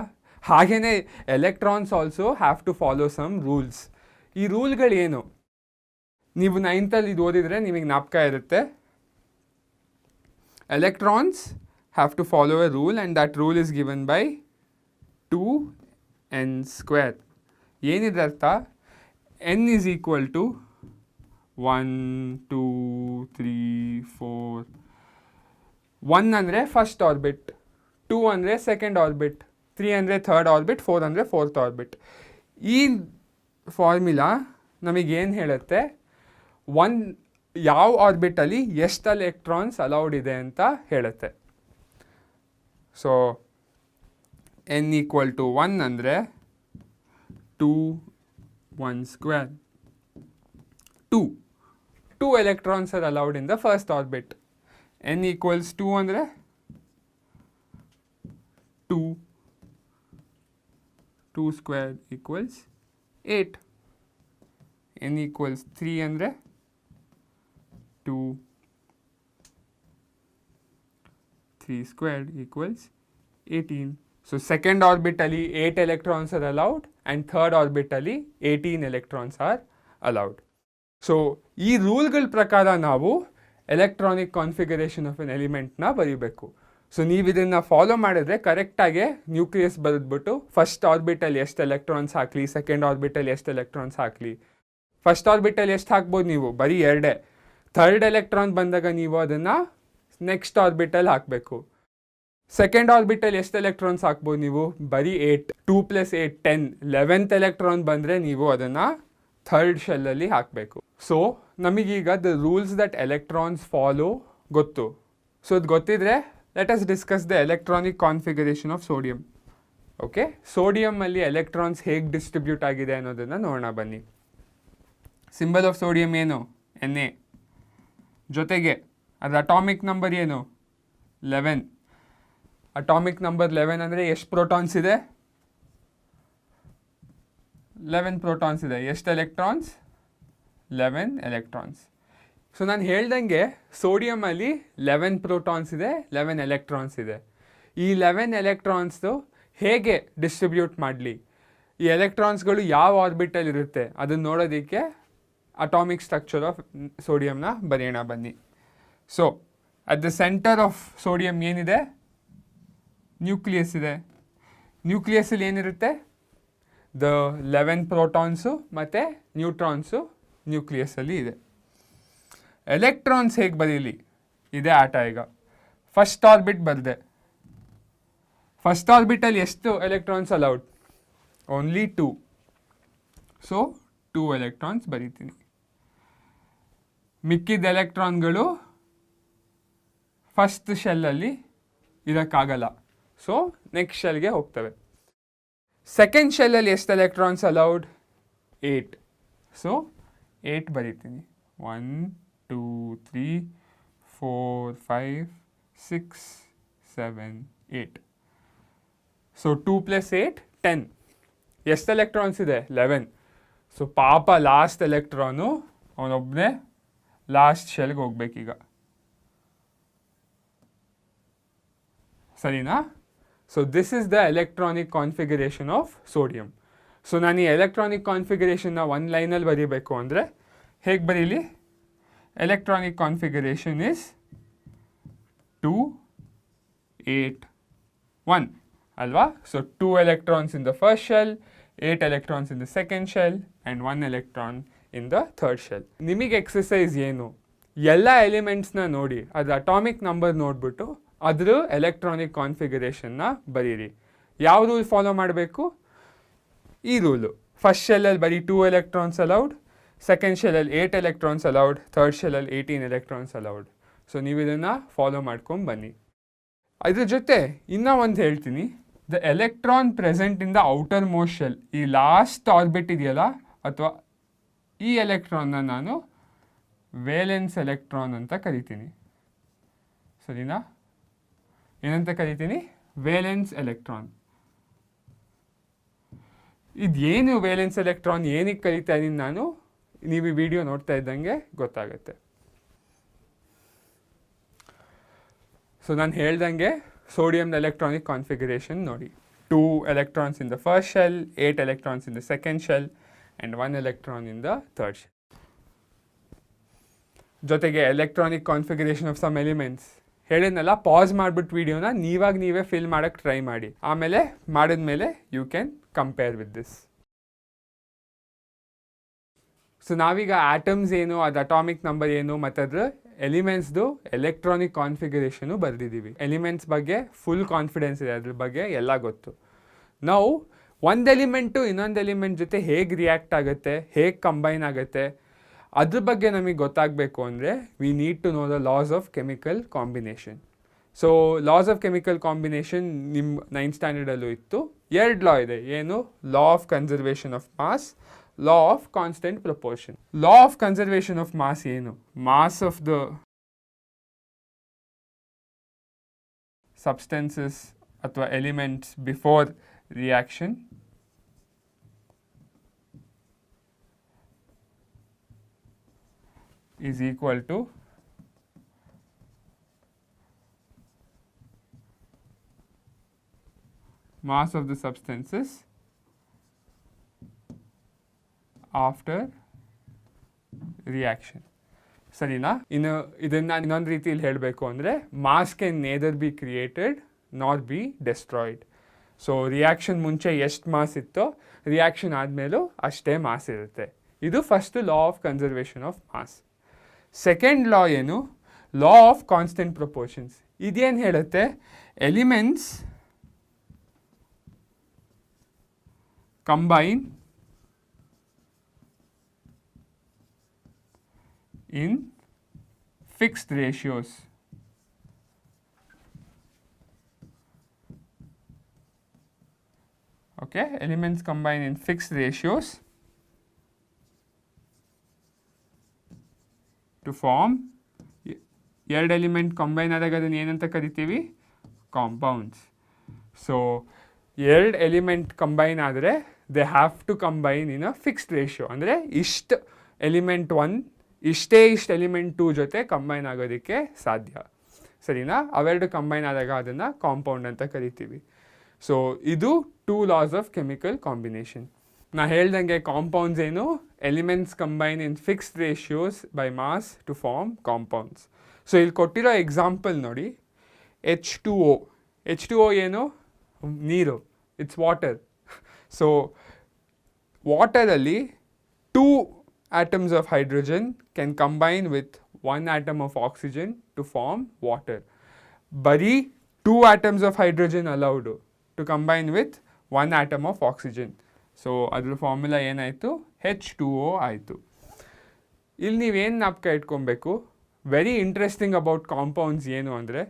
ಹಾಗೆಯೇ electrons also have to follow some rules. ಈ ರೂಲ್ಗಳೇನು, ನೀವು 9th ಇದು ಓದಿದರೆ ನಿಮಗೆ ಜ್ಞಾಪಕ ಇರುತ್ತೆ. Electrons have to follow a rule and that rule is given by 2n². ಏನಿದೆ ಅರ್ಥ, n is equal to 1 2 3 4. 1 ಅಂದರೆ ಫಸ್ಟ್ ಆರ್ಬಿಟ್, 2 ಅಂದರೆ ಸೆಕೆಂಡ್ ಆರ್ಬಿಟ್, 3 ಅಂದರೆ ಥರ್ಡ್ ಆರ್ಬಿಟ್, 4 ಅಂದರೆ ಫೋರ್ತ್ ಆರ್ಬಿಟ್. ಈ ಫಾರ್ಮುಲಾ ನಮಗೇನು ಹೇಳುತ್ತೆ, ಯಾವ ಆರ್ಬಿಟಲ್ಲಿ ಎಷ್ಟು ಎಲೆಕ್ಟ್ರಾನ್ಸ್ ಅಲೌಡ್ ಇದೆ ಅಂತ ಹೇಳುತ್ತೆ. ಸೊ n ಈಕ್ವಲ್ ಟು 1 ಅಂದರೆ 2 1². 2 electrons are allowed in the first orbit. n equals 2 ಅಂದರೆ 2² equals 8. n equals 3 ಅಂದರೆ 2 3² equals 18. So second orbitally 8 electrons are allowed and third orbitally 18 electrons are allowed. So ಈ ರೂಲ್ಗಳ ಪ್ರಕಾರ ನಾವು electronic configuration of N ಎಲಿಮೆಂಟ್ನ ಬರೀಬೇಕು. So ನೀವು ಇದನ್ನು follow ಮಾಡಿದ್ರೆ ಕರೆಕ್ಟಾಗಿ ನ್ಯೂಕ್ಲಿಯಸ್ ಬರೆದ್ಬಿಟ್ಟು ಫಸ್ಟ್ ಆರ್ಬಿಟಲ್ಲಿ ಎಷ್ಟು ಎಲೆಕ್ಟ್ರಾನ್ಸ್ ಹಾಕಲಿ, ಸೆಕೆಂಡ್ ಆರ್ಬಿಟಲ್ಲಿ ಎಷ್ಟು ಎಲೆಕ್ಟ್ರಾನ್ಸ್ ಹಾಕಲಿ. ಫಸ್ಟ್ ಆರ್ಬಿಟಲ್ಲಿ ಎಷ್ಟು ಹಾಕ್ಬೋದು ನೀವು, ಬರೀ 2. ಥರ್ಡ್ ಎಲೆಕ್ಟ್ರಾನ್ ಬಂದಾಗ ನೀವು ಅದನ್ನು ನೆಕ್ಸ್ಟ್ ಆರ್ಬಿಟಲ್ಲಿ ಹಾಕಬೇಕು. ಸೆಕೆಂಡ್ ಆರ್ಬಿಟಲ್ಲಿ ಎಷ್ಟು ಎಲೆಕ್ಟ್ರಾನ್ಸ್ ಹಾಕ್ಬೋದು ನೀವು, ಬರೀ 8. 2 + 8 10. 11th ಎಲೆಕ್ಟ್ರಾನ್ ಬಂದರೆ ನೀವು ಅದನ್ನು ಥರ್ಡ್ ಶೆಲ್ಲಲ್ಲಿ ಹಾಕಬೇಕು. ಸೊ ನಮಗೀಗ the rules that electrons follow ಗೊತ್ತು. ಸೊ ಅದು ಗೊತ್ತಿದ್ರೆ let us discuss the electronic configuration of sodium. Okay, ಸೋಡಿಯಮಲ್ಲಿ ಎಲೆಕ್ಟ್ರಾನ್ಸ್ ಹೇಗೆ ಡಿಸ್ಟ್ರಿಬ್ಯೂಟ್ ಆಗಿದೆ ಅನ್ನೋದನ್ನು ನೋಡೋಣ ಬನ್ನಿ. ಸಿಂಬಲ್ ಆಫ್ ಸೋಡಿಯಂ ಏನು, Na. ಜೊತೆಗೆ ಅದರ ಅಟಾಮಿಕ್ ನಂಬರ್ ಏನು, 11. ಅಟಾಮಿಕ್ ನಂಬರ್ 11 ಅಂದರೆ ಎಷ್ಟು ಪ್ರೋಟಾನ್ಸ್ ಇದೆ, 11 ಪ್ರೋಟಾನ್ಸ್ ಇದೆ. ಎಷ್ಟು ಎಲೆಕ್ಟ್ರಾನ್ಸ್, 11 ಎಲೆಕ್ಟ್ರಾನ್ಸ್. ಸೊ ನಾನು ಹೇಳ್ದಂಗೆ ಸೋಡಿಯಮಲ್ಲಿ 11 ಪ್ರೋಟಾನ್ಸ್ ಇದೆ, 11 ಎಲೆಕ್ಟ್ರಾನ್ಸ್ ಇದೆ. ಈ 11 ಎಲೆಕ್ಟ್ರಾನ್ಸ್ದು ಹೇಗೆ ಡಿಸ್ಟ್ರಿಬ್ಯೂಟ್ ಮಾಡಲಿ, ಈ ಎಲೆಕ್ಟ್ರಾನ್ಸ್ಗಳು ಯಾವ ಆರ್ಬಿಟಲ್ ಇರುತ್ತೆ ಅದನ್ನು ನೋಡೋದಕ್ಕೆ ಅಟಾಮಿಕ್ ಸ್ಟ್ರಕ್ಚರ್ ಆಫ್ ಸೋಡಿಯಂನ ಬರೆಯೋಣ ಬನ್ನಿ. So at the centre of sodium ಏನಿದೆ, ನ್ಯೂಕ್ಲಿಯಸ್ ಇದೆ. ನ್ಯೂಕ್ಲಿಯಸ್ಸಲ್ಲಿ ಏನಿರುತ್ತೆ, ದ 11 ಪ್ರೋಟಾನ್ಸು ಮತ್ತು ನ್ಯೂಟ್ರಾನ್ಸು ನ್ಯೂಕ್ಲಿಯಸ್ಸಲ್ಲಿ ಇದೆ. ಎಲೆಕ್ಟ್ರಾನ್ಸ್ ಹೇಗೆ ಬರೀಲಿ, ಇದೆ ಆಟ. ಈಗ ಫಸ್ಟ್ ಆರ್ಬಿಟ್ ಬರೆದೆ. ಫಸ್ಟ್ ಆರ್ಬಿಟಲ್ಲಿ ಎಷ್ಟು electrons allowed, only 2. So 2 electrons ಬರೀತೀನಿ. ಮಿಕ್ಕಿದ ಎಲೆಕ್ಟ್ರಾನ್ಗಳು ಫಸ್ಟ್ ಶೆಲ್ಲಲ್ಲಿ ಇರೋಕ್ಕಾಗಲ್ಲ, ಸೊ ನೆಕ್ಸ್ಟ್ ಶೆಲ್ಗೆ ಹೋಗ್ತವೆ. ಸೆಕೆಂಡ್ ಶೆಲ್ಲಲ್ಲಿ ಎಷ್ಟು ಎಲೆಕ್ಟ್ರಾನ್ಸ್ ಅಲೌಡ್, 8. ಸೊ 8 ಬರೀತೀನಿ. 1 2 3 4 5 6 7 8. ಸೊ 2 + 8 10. ಎಷ್ಟು ಎಲೆಕ್ಟ್ರಾನ್ಸ್ ಇದೆ, 11. ಸೊ ಪಾಪ ಲಾಸ್ಟ್ ಎಲೆಕ್ಟ್ರಾನು ಅವನೊಬ್ಬನೇ ಲಾಸ್ಟ್ ಶೆಲ್ಗೆ ಹೋಗ್ಬೇಕೀಗ. ಸರಿನಾ? So this is the electronic configuration of sodium. So ನಾನು ಈ ಎಲೆಕ್ಟ್ರಾನಿಕ್ ಕಾನ್ಫಿಗರೇಷನ್ನ ಒಂದು ಲೈನಲ್ಲಿ ಬರೀಬೇಕು ಅಂದರೆ ಹೇಗೆ ಬರೀಲಿ, ಎಲೆಕ್ಟ್ರಾನಿಕ್ ಕಾನ್ಫಿಗರೇಷನ್ ಇಸ್ 2 8 1. ಅಲ್ವಾ? So 2 electrons in the first shell, 8 electrons in the second shell and 1 electron in the third shell. ನಿಮಗೆ ಎಕ್ಸಸೈಸ್ ಏನು? ಎಲ್ಲ ಎಲಿಮೆಂಟ್ಸ್ನ ನೋಡಿ, ಅದು ಅಟಾಮಿಕ್ ನಂಬರ್ ನೋಡಿಬಿಟ್ಟು ಅದ್ರ ಎಲೆಕ್ಟ್ರಾನಿಕ್ ಕಾನ್ಫಿಗರೇಷನ್ನ ಬರೀರಿ. ಯಾವ ರೂಲ್ ಫಾಲೋ ಮಾಡಬೇಕು? ಈ ರೂಲು. ಫಸ್ಟ್ ಶೆಲ್ಲಲ್ಲಿ ಬರೀ 2 electrons ಅಲೌಡ್, ಸೆಕೆಂಡ್ ಶೆಲ್ಲಲ್ಲಿ 8 electrons ಅಲೌಡ್, ಥರ್ಡ್ ಶೆಲ್ಲಲ್ಲಿ 18 electrons ಅಲೌಡ್. ಸೊ ನೀವು ಇದನ್ನು ಫಾಲೋ ಮಾಡ್ಕೊಂಡು ಬನ್ನಿ. ಅದ್ರ ಜೊತೆ ಇನ್ನೂ ಒಂದು ಹೇಳ್ತೀನಿ, the electron present in the outermost shell, ಈ ಲಾಸ್ಟ್ ಆರ್ಬಿಟ್ ಇದೆಯಲ್ಲ ಅಥವಾ ಈ ಎಲೆಕ್ಟ್ರಾನ್ನ ನಾನು ವೇಲೆನ್ಸ್ ಎಲೆಕ್ಟ್ರಾನ್ ಅಂತ ಕರಿತೀನಿ. ಸರಿನಾ? ಏನಂತ ಕರಿತೀನಿ? Valence electron. ಇದೇನು ವೇಲೆನ್ಸ್ ಎಲೆಕ್ಟ್ರಾನ್ ಏನಕ್ಕೆ ಕರಿತಾ ಇದ್ದೀನಿ ನಾನು, ನೀವು ಈ ವಿಡಿಯೋ ನೋಡ್ತಾ ಇದ್ದಂಗೆ ಗೊತ್ತಾಗುತ್ತೆ. ಸೊ ನಾನು ಹೇಳ್ದಂಗೆ ಸೋಡಿಯಂ ಎಲೆಕ್ಟ್ರಾನಿಕ್ ಕಾನ್ಫಿಗರೇಷನ್ ನೋಡಿ. 2 electrons in the first shell, 8 electrons in the second shell and 1 electron in the third shell. ಜೊತೆಗೆ electronic configuration of some elements ಹೇಳಿದ್ನಲ್ಲ, ಪಾಸ್ ಮಾಡಿಬಿಟ್ಟು ವಿಡಿಯೋನ ನೀವೇ ಫಿಲ್ ಮಾಡೋಕ್ಕೆ ಟ್ರೈ ಮಾಡಿ. ಆಮೇಲೆ ಮಾಡಿದ್ಮೇಲೆ you can compare with this. So ನಾವೀಗ ಆಟಮ್ಸ್ ಏನು, ಅದು ಅಟಾಮಿಕ್ ನಂಬರ್ ಏನು ಮತ್ತು ಅದ್ರ ಎಲಿಮೆಂಟ್ಸ್ದು ಎಲೆಕ್ಟ್ರಾನಿಕ್ ಕಾನ್ಫಿಗರೇಷನು ಬರೆದಿದ್ದೀವಿ. ಎಲಿಮೆಂಟ್ಸ್ ಬಗ್ಗೆ ಫುಲ್ ಕಾನ್ಫಿಡೆನ್ಸ್ ಇದೆ, ಅದ್ರ ಬಗ್ಗೆ ಎಲ್ಲ ಗೊತ್ತು. ನಾವು ಒಂದು ಎಲಿಮೆಂಟು ಇನ್ನೊಂದು ಎಲಿಮೆಂಟ್ ಜೊತೆ ಹೇಗೆ ರಿಯಾಕ್ಟ್ ಆಗುತ್ತೆ, ಹೇಗೆ ಕಂಬೈನ್ ಆಗುತ್ತೆ, ಅದ್ರ ಬಗ್ಗೆ ನಮಗೆ ಗೊತ್ತಾಗಬೇಕು ಅಂದರೆ we need to know the laws of chemical combination. So laws of chemical combination ನಿಮ್ಮ 9th ಸ್ಟ್ಯಾಂಡರ್ಡಲ್ಲೂ ಇತ್ತು. 2 ಲಾ ಇದೆ. ಏನು? Law of conservation of mass, law of constant proportion. Law of conservation of mass ಏನು? ಮಾಸ್ ಆಫ್ ದ ಸಬ್ಸ್ಟೆನ್ಸಸ್ ಅಥವಾ elements before reaction is equal to mass of the substances after reaction. ಸರಿನಾ? ಇನ್ನು ಇದನ್ನು ಇನ್ನೊಂದು ರೀತಿಯಲ್ಲಿ ಹೇಳಬೇಕು ಅಂದರೆ mass can neither be created not be destroyed. So reaction ಮುಂಚೆ ಎಷ್ಟು ಮಾಸ್ ಇತ್ತೋ ರಿಯಾಕ್ಷನ್ ಆದಮೇಲೂ ಅಷ್ಟೇ ಮಾಸ್ ಇರುತ್ತೆ. ಇದು first law of conservation of mass. Second law ಏನು? Law of constant proportions. ಇದೇನು ಹೇಳುತ್ತೆ? Elements combine in fixed ratios. Okay, elements combine in fixed ratios to form ಎರಡು ಎಲಿಮೆಂಟ್ ಕಂಬೈನ್ ಆದಾಗ ಅದನ್ನು ಏನಂತ ಕರಿತೀವಿ? ಕಾಂಪೌಂಡ್ಸ್. ಸೊ ಎರಡು ಎಲಿಮೆಂಟ್ ಕಂಬೈನ್ ಆದರೆ they have to combine in a fixed ratio. ಅಂದರೆ ಇಷ್ಟು ಎಲಿಮೆಂಟ್ 1 ಇಷ್ಟು ಎಲಿಮೆಂಟ್ 2 ಜೊತೆ ಕಂಬೈನ್ ಆಗೋದಕ್ಕೆ ಸಾಧ್ಯ. ಸರಿನಾ? ಅವೆರಡು ಕಂಬೈನ್ ಆದಾಗ ಅದನ್ನು ಕಾಂಪೌಂಡ್ ಅಂತ ಕರಿತೀವಿ. ಸೊ ಇದು 2 laws ಆಫ್ ಕೆಮಿಕಲ್ ಕಾಂಬಿನೇಷನ್. ನಾ ಹೇಳ್ದಂಗೆ ಕಾಂಪೌಂಡ್ಸ್ ಏನು? Elements combine in fixed ratios by mass to form compounds. So ಇಲ್ಲಿ ಕೊಟ್ಟಿರೋ ಎಕ್ಸಾಂಪಲ್ ನೋಡಿ, H2O. H2O ಏನು? ನೀರು. It's water. ಸೊ ವಾಟರಲ್ಲಿ 2 atoms of hydrogen can combine with 1 atom of oxygen to form water. Bari 2 atoms of hydrogen allowed to combine with 1 atom of oxygen. So adra formula ಏನಾಯಿತು? H2O ಆಯಿತು. ಇಲ್ಲಿ ನೀವೇನು ಜ್ಞಾಪಕ ಇಟ್ಕೊಬೇಕು? Very interesting about compounds ಏನು ಅಂದರೆ,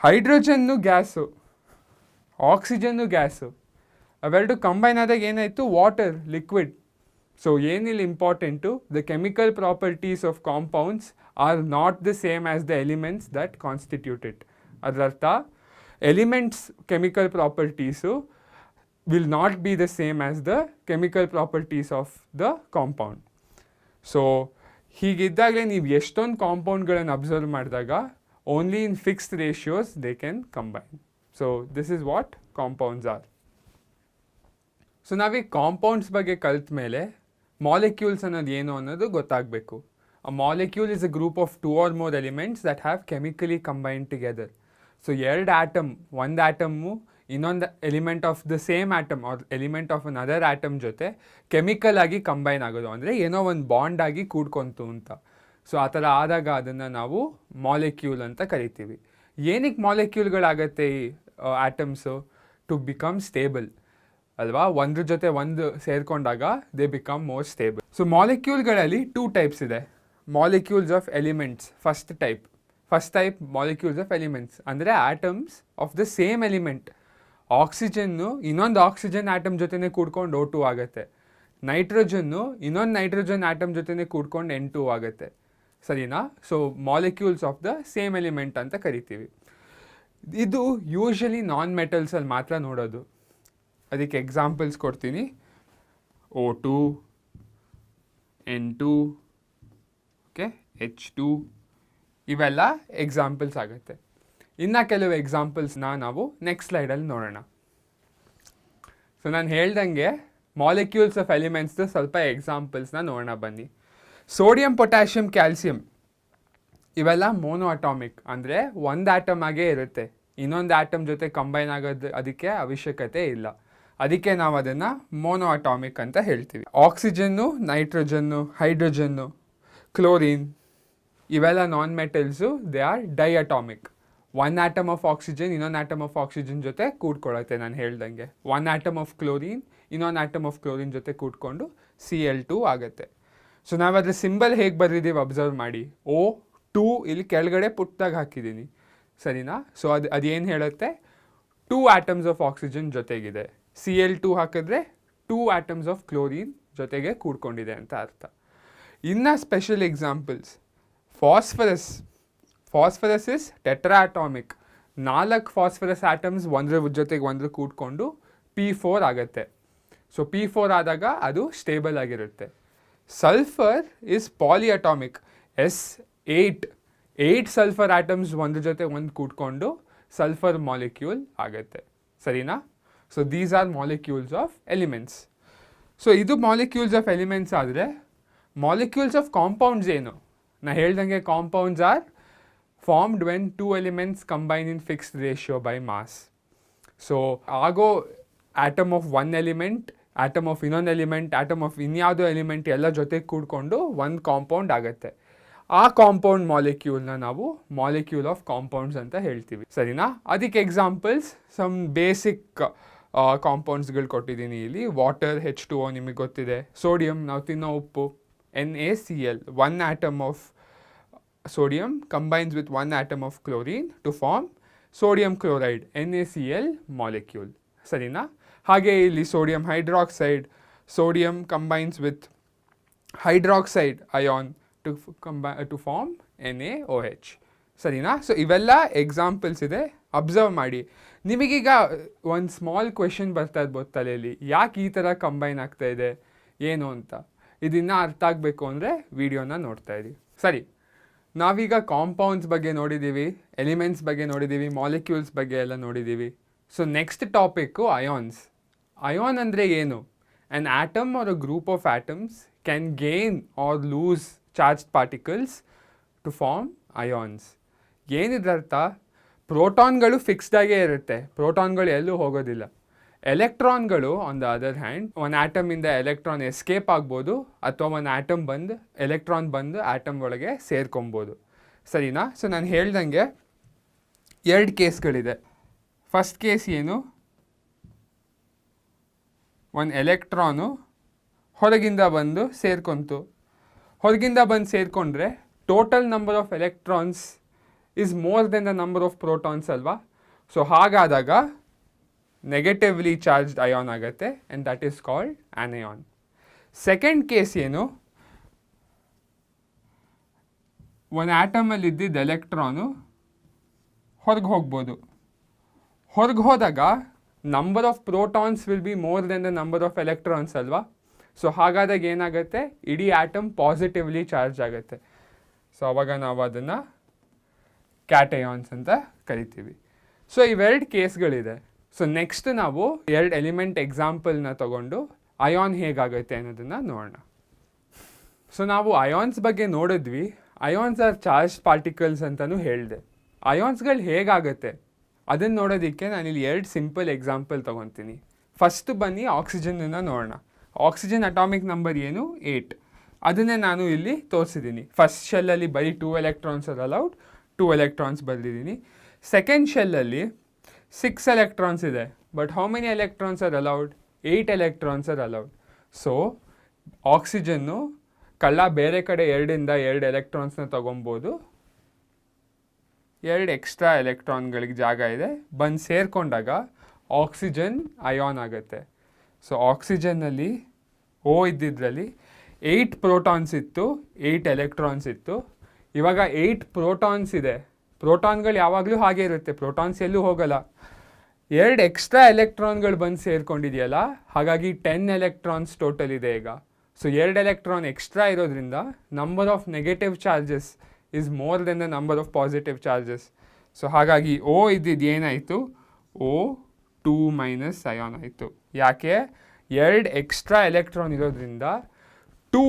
hydrogen gas, oxygen gas, ಅವೆರಡು combine ಆದಾಗ ಏನಾಯಿತು? Water, liquid. ಸೊ ಏನಿಲ್ಲ important, the chemical properties of compounds are not the same as the elements that constitute it. ಅದರರ್ಥ elements chemical properties will not be the same as the chemical properties of the compound. So ಹೀಗಿದ್ದಾಗಲೇ ನೀವು ಎಷ್ಟೊಂದು ಕಾಂಪೌಂಡ್ಗಳನ್ನು observe ಮಾಡಿದಾಗ only in fixed ratios they can combine. So this is what compounds are. So ನಾವೀಗ compounds ಬಗ್ಗೆ ಕಲ್ತ ಮೇಲೆ molecules ಅನ್ನೋದು ಏನು ಅನ್ನೋದು ಗೊತ್ತಾಗಬೇಕು. A molecule is a group of 2 or more elements that have chemically combined together. So 2 atom, ಒಂದು atom ಇನ್ನೊಂದು element of the same atom or element of another atom ಜೊತೆ ಕೆಮಿಕಲ್ ಆಗಿ ಕಂಬೈನ್ ಆಗೋದು, ಅಂದರೆ ಏನೋ ಒಂದು ಬಾಂಡ್ ಆಗಿ ಕೂಡ್ಕೊಂತು ಅಂತ. ಸೊ ಆ ಥರ ಆದಾಗ ಅದನ್ನು ನಾವು ಮಾಲಿಕ್ಯೂಲ್ ಅಂತ ಕರಿತೀವಿ. ಏನಕ್ಕೆ ಮಾಲಿಕ್ಯೂಲ್ಗಳಾಗತ್ತೆ ಈ ಆಟಮ್ಸು? ಟು ಬಿಕಮ್ ಸ್ಟೇಬಲ್ ಅಲ್ವಾ, ಒಂದ್ರ ಜೊತೆ ಒಂದು ಸೇರಿಕೊಂಡಾಗ they become more stable. So ಮಾಲಿಕ್ಯೂಲ್ಗಳಲ್ಲಿ 2 ಟೈಪ್ಸ್ ಇದೆ. Molecules of elements first type molecules of elements ಅಂದರೆ atoms of the same element. Oxygen ಇನ್ನೊಂದು ಆಕ್ಸಿಜನ್ ಆಟಮ್ ಜೊತೆನೇ ಕೂಡ್ಕೊಂಡು O2 ಆಗುತ್ತೆ. ನೈಟ್ರೋಜನ್ನು ಇನ್ನೊಂದು ನೈಟ್ರೋಜನ್ ಆಟಮ್ ಜೊತೆನೇ ಕೂಡ್ಕೊಂಡು N2 ಆಗುತ್ತೆ. ಸರಿನಾ? So molecules of the same element ಅಂತ ಕರಿತೀವಿ. ಇದು ಯೂಶಲಿ ನಾನ್ ಮೆಟಲ್ಸಲ್ಲಿ ಮಾತ್ರ ನೋಡೋದು. ಅದಕ್ಕೆ ಎಕ್ಸಾಂಪಲ್ಸ್ ಕೊಡ್ತೀನಿ. O2, N2, ಓಕೆ, H2 ಇವೆಲ್ಲ ಎಕ್ಸಾಂಪಲ್ಸ್ ಆಗುತ್ತೆ. ಇನ್ನು ಕೆಲವು ಎಕ್ಸಾಂಪಲ್ಸ್ನ ನಾವು ನೆಕ್ಸ್ಟ್ ಸ್ಲೈಡಲ್ಲಿ ನೋಡೋಣ. ಸೊ ನಾನು ಹೇಳ್ದಂಗೆ ಮಾಲಿಕ್ಯೂಲ್ಸ್ ಆಫ್ ಎಲಿಮೆಂಟ್ಸ್ದು ಸ್ವಲ್ಪ ಎಕ್ಸಾಂಪಲ್ಸ್ನ ನೋಡೋಣ ಬನ್ನಿ. ಸೋಡಿಯಂ, ಪೊಟ್ಯಾಷಿಯಮ್, ಕ್ಯಾಲ್ಸಿಯಂ ಇವೆಲ್ಲ ಮೋನೋ ಅಟಾಮಿಕ್, ಅಂದರೆ ಒಂದು ಆಟಮ್ ಆಗೇ ಇರುತ್ತೆ. ಇನ್ನೊಂದು ಆಟಮ್ ಜೊತೆ ಕಂಬೈನ್ ಆಗೋದು ಅದಕ್ಕೆ ಅವಶ್ಯಕತೆ ಇಲ್ಲ. ಅದಕ್ಕೆ ನಾವು ಅದನ್ನು ಮೋನೋ ಅಟಾಮಿಕ್ ಅಂತ ಹೇಳ್ತೀವಿ. ಆಕ್ಸಿಜನ್ನು, ನೈಟ್ರೋಜನ್ನು, ಹೈಡ್ರೋಜನ್ನು, ಕ್ಲೋರಿನ್ ಇವೆಲ್ಲ non metals. They are diatomic. One atom of oxygen ಇನ್ನೊಂದು ಆಟಮ್ ಆಫ್ ಆಕ್ಸಿಜನ್ ಜೊತೆ ಕೂಡ್ಕೊಳ್ಳುತ್ತೆ. ನಾನು ಹೇಳ್ದಂಗೆ ಒನ್ ಆಟಮ್ ಆಫ್ ಕ್ಲೋರಿನ್ ಇನ್ನೊಂದು ಆಟಮ್ ಆಫ್ ಕ್ಲೋರಿನ್ ಜೊತೆ ಕೂಡ್ಕೊಂಡು Cl2 ಆಗುತ್ತೆ. ಸೊ ನಾವು ಅದ್ರ ಸಿಂಬಲ್ ಹೇಗೆ ಬರೆದಿದ್ದೀವಿ ಅಬ್ಸರ್ವ್ ಮಾಡಿ. O2 ಇಲ್ಲಿ ಕೆಳಗಡೆ ಪುಟ್ಟದಾಗಿ ಹಾಕಿದ್ದೀನಿ, ಸರಿನಾ? ಸೊ ಅದೇನು ಹೇಳುತ್ತೆ, 2 ಆಟಮ್ಸ್ ಆಫ್ ಆಕ್ಸಿಜನ್ ಜೊತೆಗಿದೆ. Cl2 ಹಾಕಿದ್ರೆ 2 ಆಟಮ್ಸ್ ಆಫ್ ಕ್ಲೋರಿನ್ ಜೊತೆಗೆ ಕೂಡ್ಕೊಂಡಿದೆ ಅಂತ ಅರ್ಥ. ಇನ್ನು special examples, phosphorus is tetra atomic. 4 phosphorus atoms ಒಂದ್ರ ಜೊತೆಗೆ ಒಂದು ಕೂಡ್ಕೊಂಡು P4 ಆಗುತ್ತೆ. ಸೊ P4 ಆದಾಗ ಅದು ಸ್ಟೇಬಲ್ ಆಗಿರುತ್ತೆ. Sulphur is polyatomic. S8 sulphur atoms ಒಂದ್ರ ಜೊತೆ ಒಂದು ಕೂಡ್ಕೊಂಡು ಸಲ್ಫರ್ ಮಾಲಿಕ್ಯೂಲ್ ಆಗುತ್ತೆ. ಸರಿನಾ? So these are molecules of elements. So ಇದು ಮಾಲಿಕ್ಯೂಲ್ಸ್ ಆಫ್ ಎಲಿಮೆಂಟ್ಸ್ ಆದರೆ ಮಾಲಿಕ್ಯೂಲ್ಸ್ ಆಫ್ ಕಾಂಪೌಂಡ್ಸ್ ಏನು? ನಾ ಹೇಳ್ದಂಗೆ compounds are formed when 2 elements combine in fixed ratio by mass. So ಆಗೋ atom of one element, atom of ಇನ್ನೊಂದು element, atom of ಇನ್ಯಾವುದೋ element ಎಲ್ಲ ಜೊತೆಗೆ ಕೂಡ್ಕೊಂಡು ಒಂದು ಕಾಂಪೌಂಡ್ ಆಗುತ್ತೆ. ಆ ಕಾಂಪೌಂಡ್ ಮಾಲಿಕ್ಯೂಲ್ನ ನಾವು ಮಾಲಿಕ್ಯೂಲ್ ಆಫ್ ಕಾಂಪೌಂಡ್ಸ್ ಅಂತ ಹೇಳ್ತೀವಿ. ಸರಿನಾ? ಅದಕ್ಕೆ ಎಕ್ಸಾಂಪಲ್ಸ್ ಸಮ್ ಬೇಸಿಕ್ ಕಾಂಪೌಂಡ್ಸ್ಗಳು ಕೊಟ್ಟಿದ್ದೀನಿ ಇಲ್ಲಿ. ವಾಟರ್, H2O ನಿಮಗೆ ಗೊತ್ತಿದೆ. ಸೋಡಿಯಂ, ನಾವು ತಿನ್ನೋ ಉಪ್ಪು, NaCl. One atom of sodium combines with one atom of chlorine to form sodium chloride, NaCl molecule. ಸರಿನಾ? ಹಾಗೆ ಇಲ್ಲಿ sodium hydroxide, sodium combines with hydroxide ion to form NaOH. ಸರಿನಾ? ಸೊ ಇವೆಲ್ಲ ಎಕ್ಸಾಂಪಲ್ಸ್ ಇದೆ. ಅಬ್ಸರ್ವ್ ಮಾಡಿ. ನಿಮಗೀಗ ಒಂದು ಸ್ಮಾಲ್ ಕ್ವೆಶನ್ ಬರ್ತಾ ಇರ್ಬೋದು ತಲೆಯಲ್ಲಿ, ಯಾಕೆ ಈ ಥರ ಕಂಬೈನ್ ಆಗ್ತಾ ಇದೆ ಏನು ಅಂತ. ಇದನ್ನು ಅರ್ಥ ಆಗಬೇಕು ಅಂದರೆ ವಿಡಿಯೋನ ನೋಡ್ತಾ ಇರಿ. ಸರಿ, ನಾವೀಗ ಕಾಂಪೌಂಡ್ಸ್ ಬಗ್ಗೆ ನೋಡಿದ್ದೀವಿ, ಎಲಿಮೆಂಟ್ಸ್ ಬಗ್ಗೆ ನೋಡಿದ್ದೀವಿ, ಮಾಲಿಕ್ಯೂಲ್ಸ್ ಬಗ್ಗೆ ಎಲ್ಲ ನೋಡಿದ್ದೀವಿ. So next topic ions. Ion ಅಂದರೆ ಏನು? An atom or a group of atoms can gain or lose charged particles to form ions. ಏನಿದರ್ಥ? ಪ್ರೋಟಾನ್ಗಳು ಫಿಕ್ಸ್ಡಾಗೇ ಇರುತ್ತೆ, ಪ್ರೋಟಾನ್ಗಳು ಎಲ್ಲೂ ಹೋಗೋದಿಲ್ಲ. ಎಲೆಕ್ಟ್ರಾನ್ಗಳು ಆನ್ ದ ಅದರ್ ಹ್ಯಾಂಡ್, ಒಂದು ಆಟಮಿಂದ ಎಲೆಕ್ಟ್ರಾನ್ ಎಸ್ಕೇಪ್ ಆಗ್ಬೋದು, ಅಥವಾ ಒಂದು ಆಟಮ್ ಬಂದು ಎಲೆಕ್ಟ್ರಾನ್ ಬಂದು ಆಟಮ್ ಒಳಗೆ ಸೇರ್ಕೊಬೋದು. ಸರಿನಾ? ಸೊ ನಾನು ಹೇಳ್ದಂಗೆ 2 ಕೇಸ್ಗಳಿದೆ. ಫಸ್ಟ್ ಕೇಸ್ ಏನು? ಒಂದು ಎಲೆಕ್ಟ್ರಾನು ಹೊರಗಿಂದ ಬಂದು ಸೇರ್ಕೊಂತು. ಹೊರಗಿಂದ ಬಂದು ಸೇರಿಕೊಂಡ್ರೆ total number of electrons is more than the number of protons ಅಲ್ವಾ? ಸೊ ಹಾಗಾದಾಗ ನೆಗೆಟಿವ್ಲಿ ಚಾರ್ಜ್ಡ್ ಅಯಾನ್ ಆಗುತ್ತೆ, and that is called anion. Second case ಏನು? ಒಂದು ಆಟಮಲ್ಲಿ ಇದ್ದಿದ್ದ ಎಲೆಕ್ಟ್ರಾನು ಹೊರಗೆ ಹೋಗ್ಬೋದು. ಹೊರಗೆ ಹೋದಾಗ number of protons will be more than the number of electrons ಅಲ್ವಾ? ಸೊ ಹಾಗಾದಾಗ ಏನಾಗುತ್ತೆ? ಇಡೀ ಆಟಮ್ ಪಾಸಿಟಿವ್ಲಿ ಚಾರ್ಜ್ ಆಗುತ್ತೆ. ಸೊ ಅವಾಗ ನಾವು ಅದನ್ನು ಕ್ಯಾಟಯಾನ್ಸ್ ಅಂತ ಕರಿತೀವಿ. ಸೊ ಇವೆರಡು ಕೇಸ್ಗಳಿದೆ. ಸೊ ನೆಕ್ಸ್ಟ್ ನಾವು 2 ಎಲಿಮೆಂಟ್ ಎಕ್ಸಾಂಪಲ್ನ ತಗೊಂಡು ಅಯಾನ್ ಹೇಗಾಗುತ್ತೆ ಅನ್ನೋದನ್ನು ನೋಡೋಣ. ಸೊ ನಾವು ಅಯಾನ್ಸ್ ಬಗ್ಗೆ ನೋಡಿದ್ವಿ. ಅಯಾನ್ಸ್ ಆರ್ ಚಾರ್ಜ್ ಪಾರ್ಟಿಕಲ್ಸ್ ಅಂತಲೂ ಹೇಳಿದೆ. ಅಯಾನ್ಸ್ಗಳು ಹೇಗಾಗುತ್ತೆ? ಅದನ್ನು ನೋಡೋದಕ್ಕೆ ನಾನಿಲ್ಲಿ 2 ಸಿಂಪಲ್ ಎಕ್ಸಾಂಪಲ್ ತೊಗೊತೀನಿ. ಫಸ್ಟ್ ಬನ್ನಿ ಆಕ್ಸಿಜನನ್ನು ನೋಡೋಣ. ಆಕ್ಸಿಜನ್ ಅಟಾಮಿಕ್ ನಂಬರ್ ಏನು 8. ಅದನ್ನೇ ನಾನು ಇಲ್ಲಿ ತೋರಿಸಿದ್ದೀನಿ. ಫಸ್ಟ್ ಶೆಲ್ಲಲ್ಲಿ ಬರೀ 2 ಎಲೆಕ್ಟ್ರಾನ್ಸ್ ಆರ್ ಅಲೌಡ್, 2 ಎಲೆಕ್ಟ್ರಾನ್ಸ್ ಬರೆದಿದ್ದೀನಿ. ಸೆಕೆಂಡ್ ಶೆಲ್ಲಲ್ಲಿ 6 ಎಲೆಕ್ಟ್ರಾನ್ಸ್ ಇದೆ, but how many electrons are allowed? 8 electrons are allowed. So oxygen ಕಳ್ಳ ಬೇರೆ ಕಡೆ 2 ಎಲೆಕ್ಟ್ರಾನ್ಸ್ನ ತೊಗೊಬೋದು, 2 ಎಕ್ಸ್ಟ್ರಾ ಎಲೆಕ್ಟ್ರಾನ್ಗಳಿಗೆ ಜಾಗ ಇದೆ, ಬಂದು ಸೇರಿಕೊಂಡಾಗ ಆಕ್ಸಿಜನ್ ಅಯಾನ್ ಆಗುತ್ತೆ. ಸೊ ಆಕ್ಸಿಜನ್ನಲ್ಲಿ ಓ ಇದ್ದಿದ್ರಲ್ಲಿ 8 ಪ್ರೋಟಾನ್ಸ್ ಇತ್ತು, 8 ಎಲೆಕ್ಟ್ರಾನ್ಸ್ ಇತ್ತು. ಇವಾಗ 8 ಪ್ರೋಟಾನ್ಸ್ ಇದೆ. ಪ್ರೋಟಾನ್ಗಳು ಯಾವಾಗಲೂ ಹಾಗೆ ಇರುತ್ತೆ, ಪ್ರೋಟಾನ್ಸ್ ಎಲ್ಲೂ ಹೋಗಲ್ಲ. 2 ಎಕ್ಸ್ಟ್ರಾ ಎಲೆಕ್ಟ್ರಾನ್ಗಳು ಬಂದು ಸೇರಿಕೊಂಡಿದೆಯಲ್ಲ, ಹಾಗಾಗಿ 10 ಎಲೆಕ್ಟ್ರಾನ್ಸ್ ಟೋಟಲ್ ಇದೆ ಈಗ. ಸೊ 2 ಎಲೆಕ್ಟ್ರಾನ್ ಎಕ್ಸ್ಟ್ರಾ ಇರೋದ್ರಿಂದ number of negative charges is more than the number of positive charges. So ಹಾಗಾಗಿ ಓ ಇದ್ದಿದ್ದು ಏನಾಯಿತು? O2 ಮೈನಸ್ ಅಯಾನ್ ಆಯಿತು. ಯಾಕೆ? 2 ಎಕ್ಸ್ಟ್ರಾ ಎಲೆಕ್ಟ್ರಾನ್ ಇರೋದ್ರಿಂದ 2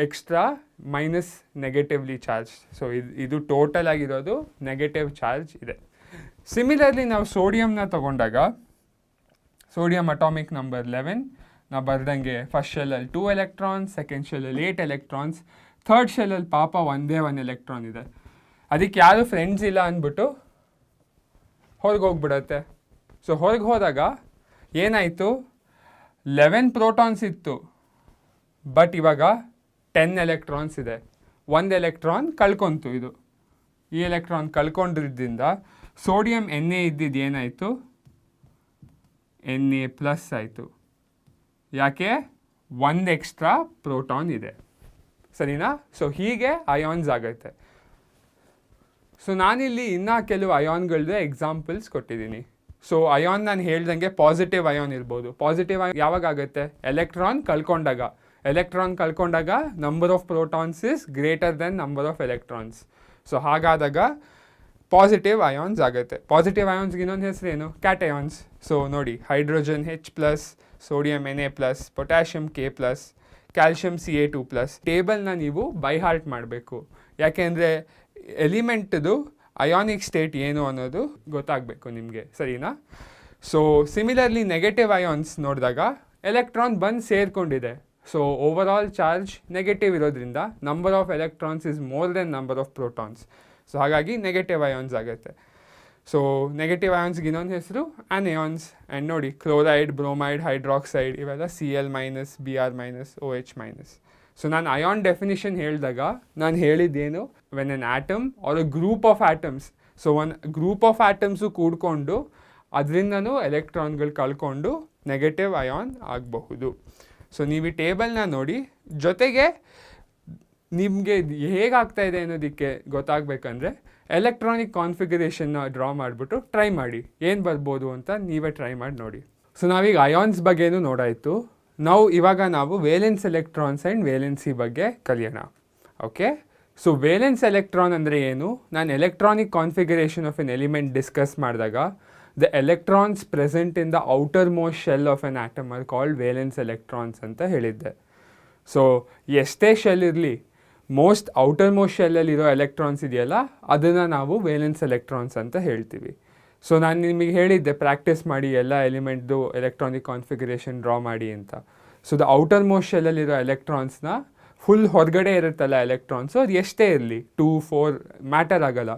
extra minus negatively charge. So ಇದು ಟೋಟಲ್ ಆಗಿರೋದು ನೆಗೆಟಿವ್ ಚಾರ್ಜ್ ಇದೆ. ಸಿಮಿಲರ್ಲಿ ನಾವು ಸೋಡಿಯಂನ ತಗೊಂಡಾಗ ಸೋಡಿಯಂ ಅಟಾಮಿಕ್ ನಂಬರ್ 11, ನಾವು ಬರ್ದಂಗೆ ಫಸ್ಟ್ ಶೆಲ್ಲಲ್ಲಿ 2 ಎಲೆಕ್ಟ್ರಾನ್ಸ್, ಸೆಕೆಂಡ್ ಶೆಲ್ಲಲ್ಲಿ 8 ಎಲೆಕ್ಟ್ರಾನ್ಸ್, ಥರ್ಡ್ ಶೆಲ್ಲಲ್ಲಿ ಪಾಪ 1 ಎಲೆಕ್ಟ್ರಾನ್ ಇದೆ. ಅದಕ್ಕೆ ಯಾರು ಫ್ರೆಂಡ್ಸ್ ಇಲ್ಲ ಅಂದ್ಬಿಟ್ಟು ಹೊರಗೆ ಹೋಗ್ಬಿಡತ್ತೆ. ಸೊ ಹೊರಗೆ ಹೋದಾಗ ಏನಾಯಿತು? 11 ಪ್ರೋಟಾನ್ಸ್ ಇತ್ತು, ಬಟ್ ಇವಾಗ 10 ಎಲೆಕ್ಟ್ರಾನ್ಸ್ ಇದೆ. 1 ಎಲೆಕ್ಟ್ರಾನ್ ಕಳ್ಕೊಂತು. ಈ ಎಲೆಕ್ಟ್ರಾನ್ ಕಳ್ಕೊಂಡಿದ್ದರಿಂದ ಸೋಡಿಯಂ Na ಇದ್ದಿದ್ದು ಏನಾಯಿತು? Na+ ಆಯಿತು. ಯಾಕೆ? 1 ಎಕ್ಸ್ಟ್ರಾ ಪ್ರೋಟಾನ್ ಇದೆ. ಸರಿನಾ? ಸೊ ಹೀಗೆ ಅಯಾನ್ಸ್ ಆಗುತ್ತೆ. ಸೊ ನಾನಿಲ್ಲಿ ಇನ್ನೂ ಕೆಲವು ಅಯಾನ್ಗಳದ್ದು ಎಕ್ಸಾಂಪಲ್ಸ್ ಕೊಟ್ಟಿದ್ದೀನಿ. ಸೊ ಅಯಾನ್ ನಾನು ಹೇಳ್ದಂಗೆ ಪಾಸಿಟಿವ್ ಅಯಾನ್ ಇರ್ಬೋದು. ಪಾಸಿಟಿವ್ ಅಯಾನ್ ಯಾವಾಗ ಆಗುತ್ತೆ? ಎಲೆಕ್ಟ್ರಾನ್ ಕಳ್ಕೊಂಡಾಗ number of protons is greater than number of electrons. So ಹಾಗಾದಾಗ ಪಾಸಿಟಿವ್ ಅಯಾನ್ಸ್ ಆಗುತ್ತೆ. ಪಾಸಿಟಿವ್ ಅಯಾನ್ಸ್ಗೆ ಇನ್ನೊಂದು ಹೆಸರೇನು? ಕ್ಯಾಟಯಾನ್ಸ್. ಸೊ ನೋಡಿ, hydrogen H+, sodium Na+, potassium K+, calcium Ca2+. ಟೇಬಲ್ನ ನೀವು ಬೈ ಹಾರ್ಟ್ ಮಾಡಬೇಕು. ಯಾಕೆಂದರೆ ಎಲಿಮೆಂಟ್ದು ಅಯಾನಿಕ್ ಸ್ಟೇಟ್ ಏನು ಅನ್ನೋದು ಗೊತ್ತಾಗಬೇಕು ನಿಮಗೆ. ಸರಿನಾ? ಸೊ ಸಿಮಿಲರ್ಲಿ ನೆಗೆಟಿವ್ ಅಯಾನ್ಸ್ ನೋಡಿದಾಗ ಎಲೆಕ್ಟ್ರಾನ್ ಬಂದು ಸೇರಿಕೊಂಡಿದೆ. ಸೊ ಓವರಾಲ್ ಚಾರ್ಜ್ ನೆಗೆಟಿವ್ ಇರೋದ್ರಿಂದ number of electrons is more than number of protons. So ಹಾಗಾಗಿ ನೆಗೆಟಿವ್ ಅಯಾನ್ಸ್ ಆಗುತ್ತೆ. ಸೊ ನೆಗೆಟಿವ್ ಅಯಾನ್ಸ್ಗೆ ಇನ್ನೊಂದು ಹೆಸರು ಆ್ಯನಿಯಾನ್ಸ್. ಆ್ಯಂಡ್ ನೋಡಿ, ಕ್ಲೋರೈಡ್, ಬ್ರೋಮೈಡ್, ಹೈಡ್ರಾಕ್ಸೈಡ್ ಇವೆಲ್ಲ Cl-, Br-, OH-. ಸೊ ನಾನು ಅಯಾನ್ ಡೆಫಿನಿಷನ್ ಹೇಳಿದಾಗ ನಾನು ಹೇಳಿದ್ದೇನು? When an atom or a group of atoms. So ಒಂದು ಗ್ರೂಪ್ ಆಫ್ ಆಟಮ್ಸು ಕೂಡ್ಕೊಂಡು ಅದರಿಂದನೂ ಎಲೆಕ್ಟ್ರಾನ್ಗಳು ಕಳ್ಕೊಂಡು ನೆಗೆಟಿವ್ ಅಯಾನ್ ಆಗಬಹುದು. ಸೊ ನೀವು ಈ ಟೇಬಲ್ನ ನೋಡಿ, ಜೊತೆಗೆ ನಿಮಗೆ ಹೇಗಾಗ್ತಾ ಇದೆ ಅನ್ನೋದಕ್ಕೆ ಗೊತ್ತಾಗಬೇಕಂದ್ರೆ ಎಲೆಕ್ಟ್ರಾನಿಕ್ ಕಾನ್ಫಿಗರೇಷನ್ನ ಡ್ರಾ ಮಾಡಿಬಿಟ್ಟು ಟ್ರೈ ಮಾಡಿ, ಏನು ಬರ್ಬೋದು ಅಂತ ನೀವೇ ಟ್ರೈ ಮಾಡಿ ನೋಡಿ. ಸೊ ನಾವೀಗ ಅಯಾನ್ಸ್ ಬಗ್ಗೆನೂ ನೋಡಾಯಿತು. ಇವಾಗ ನಾವು ವೇಲೆನ್ಸ್ ಎಲೆಕ್ಟ್ರಾನ್ಸ್ ಆ್ಯಂಡ್ ವೇಲೆನ್ಸಿ ಬಗ್ಗೆ ಕಲಿಯೋಣ. ಓಕೆ, ಸೊ ವೇಲೆನ್ಸ್ ಎಲೆಕ್ಟ್ರಾನ್ ಅಂದರೆ ಏನು? ನಾನು electronic configuration of an element discuss ಮಾಡಿದಾಗ the electrons present in the outermost shell of an atom are called valence electrons ಅಂತ ಹೇಳಿದ್ದೆ. ಸೊ ಎಷ್ಟೇ ಶೆಲ್ ಇರಲಿ, ಮೋಸ್ಟ್ ಔಟರ್ ಮೋಸ್ಟ್ ಶೆಲ್ಲಲ್ಲಿರೋ ಎಲೆಕ್ಟ್ರಾನ್ಸ್ ಇದೆಯಲ್ಲ, ಅದನ್ನು ನಾವು ವೇಲೆನ್ಸ್ ಎಲೆಕ್ಟ್ರಾನ್ಸ್ ಅಂತ ಹೇಳ್ತೀವಿ. ಸೊ ನಾನು ನಿಮಗೆ ಹೇಳಿದ್ದೆ ಪ್ರಾಕ್ಟೀಸ್ ಮಾಡಿ ಎಲ್ಲ ಎಲಿಮೆಂಟ್ದು ಎಲೆಕ್ಟ್ರಾನಿಕ್ ಕಾನ್ಫಿಗರೇಷನ್ ಡ್ರಾ ಮಾಡಿ ಅಂತ. ಸೊ ದ ಔಟರ್ ಮೋಸ್ಟ್ ಶೆಲ್ಲಲ್ಲಿರೋ ಎಲೆಕ್ಟ್ರಾನ್ಸ್ನ ಫುಲ್ ಹೊರಗಡೆ ಇರುತ್ತಲ್ಲ ಎಲೆಕ್ಟ್ರಾನ್ಸು, ಅದು ಎಷ್ಟೇ ಇರಲಿ 2, 4 ಮ್ಯಾಟರ್ ಆಗಲ್ಲ.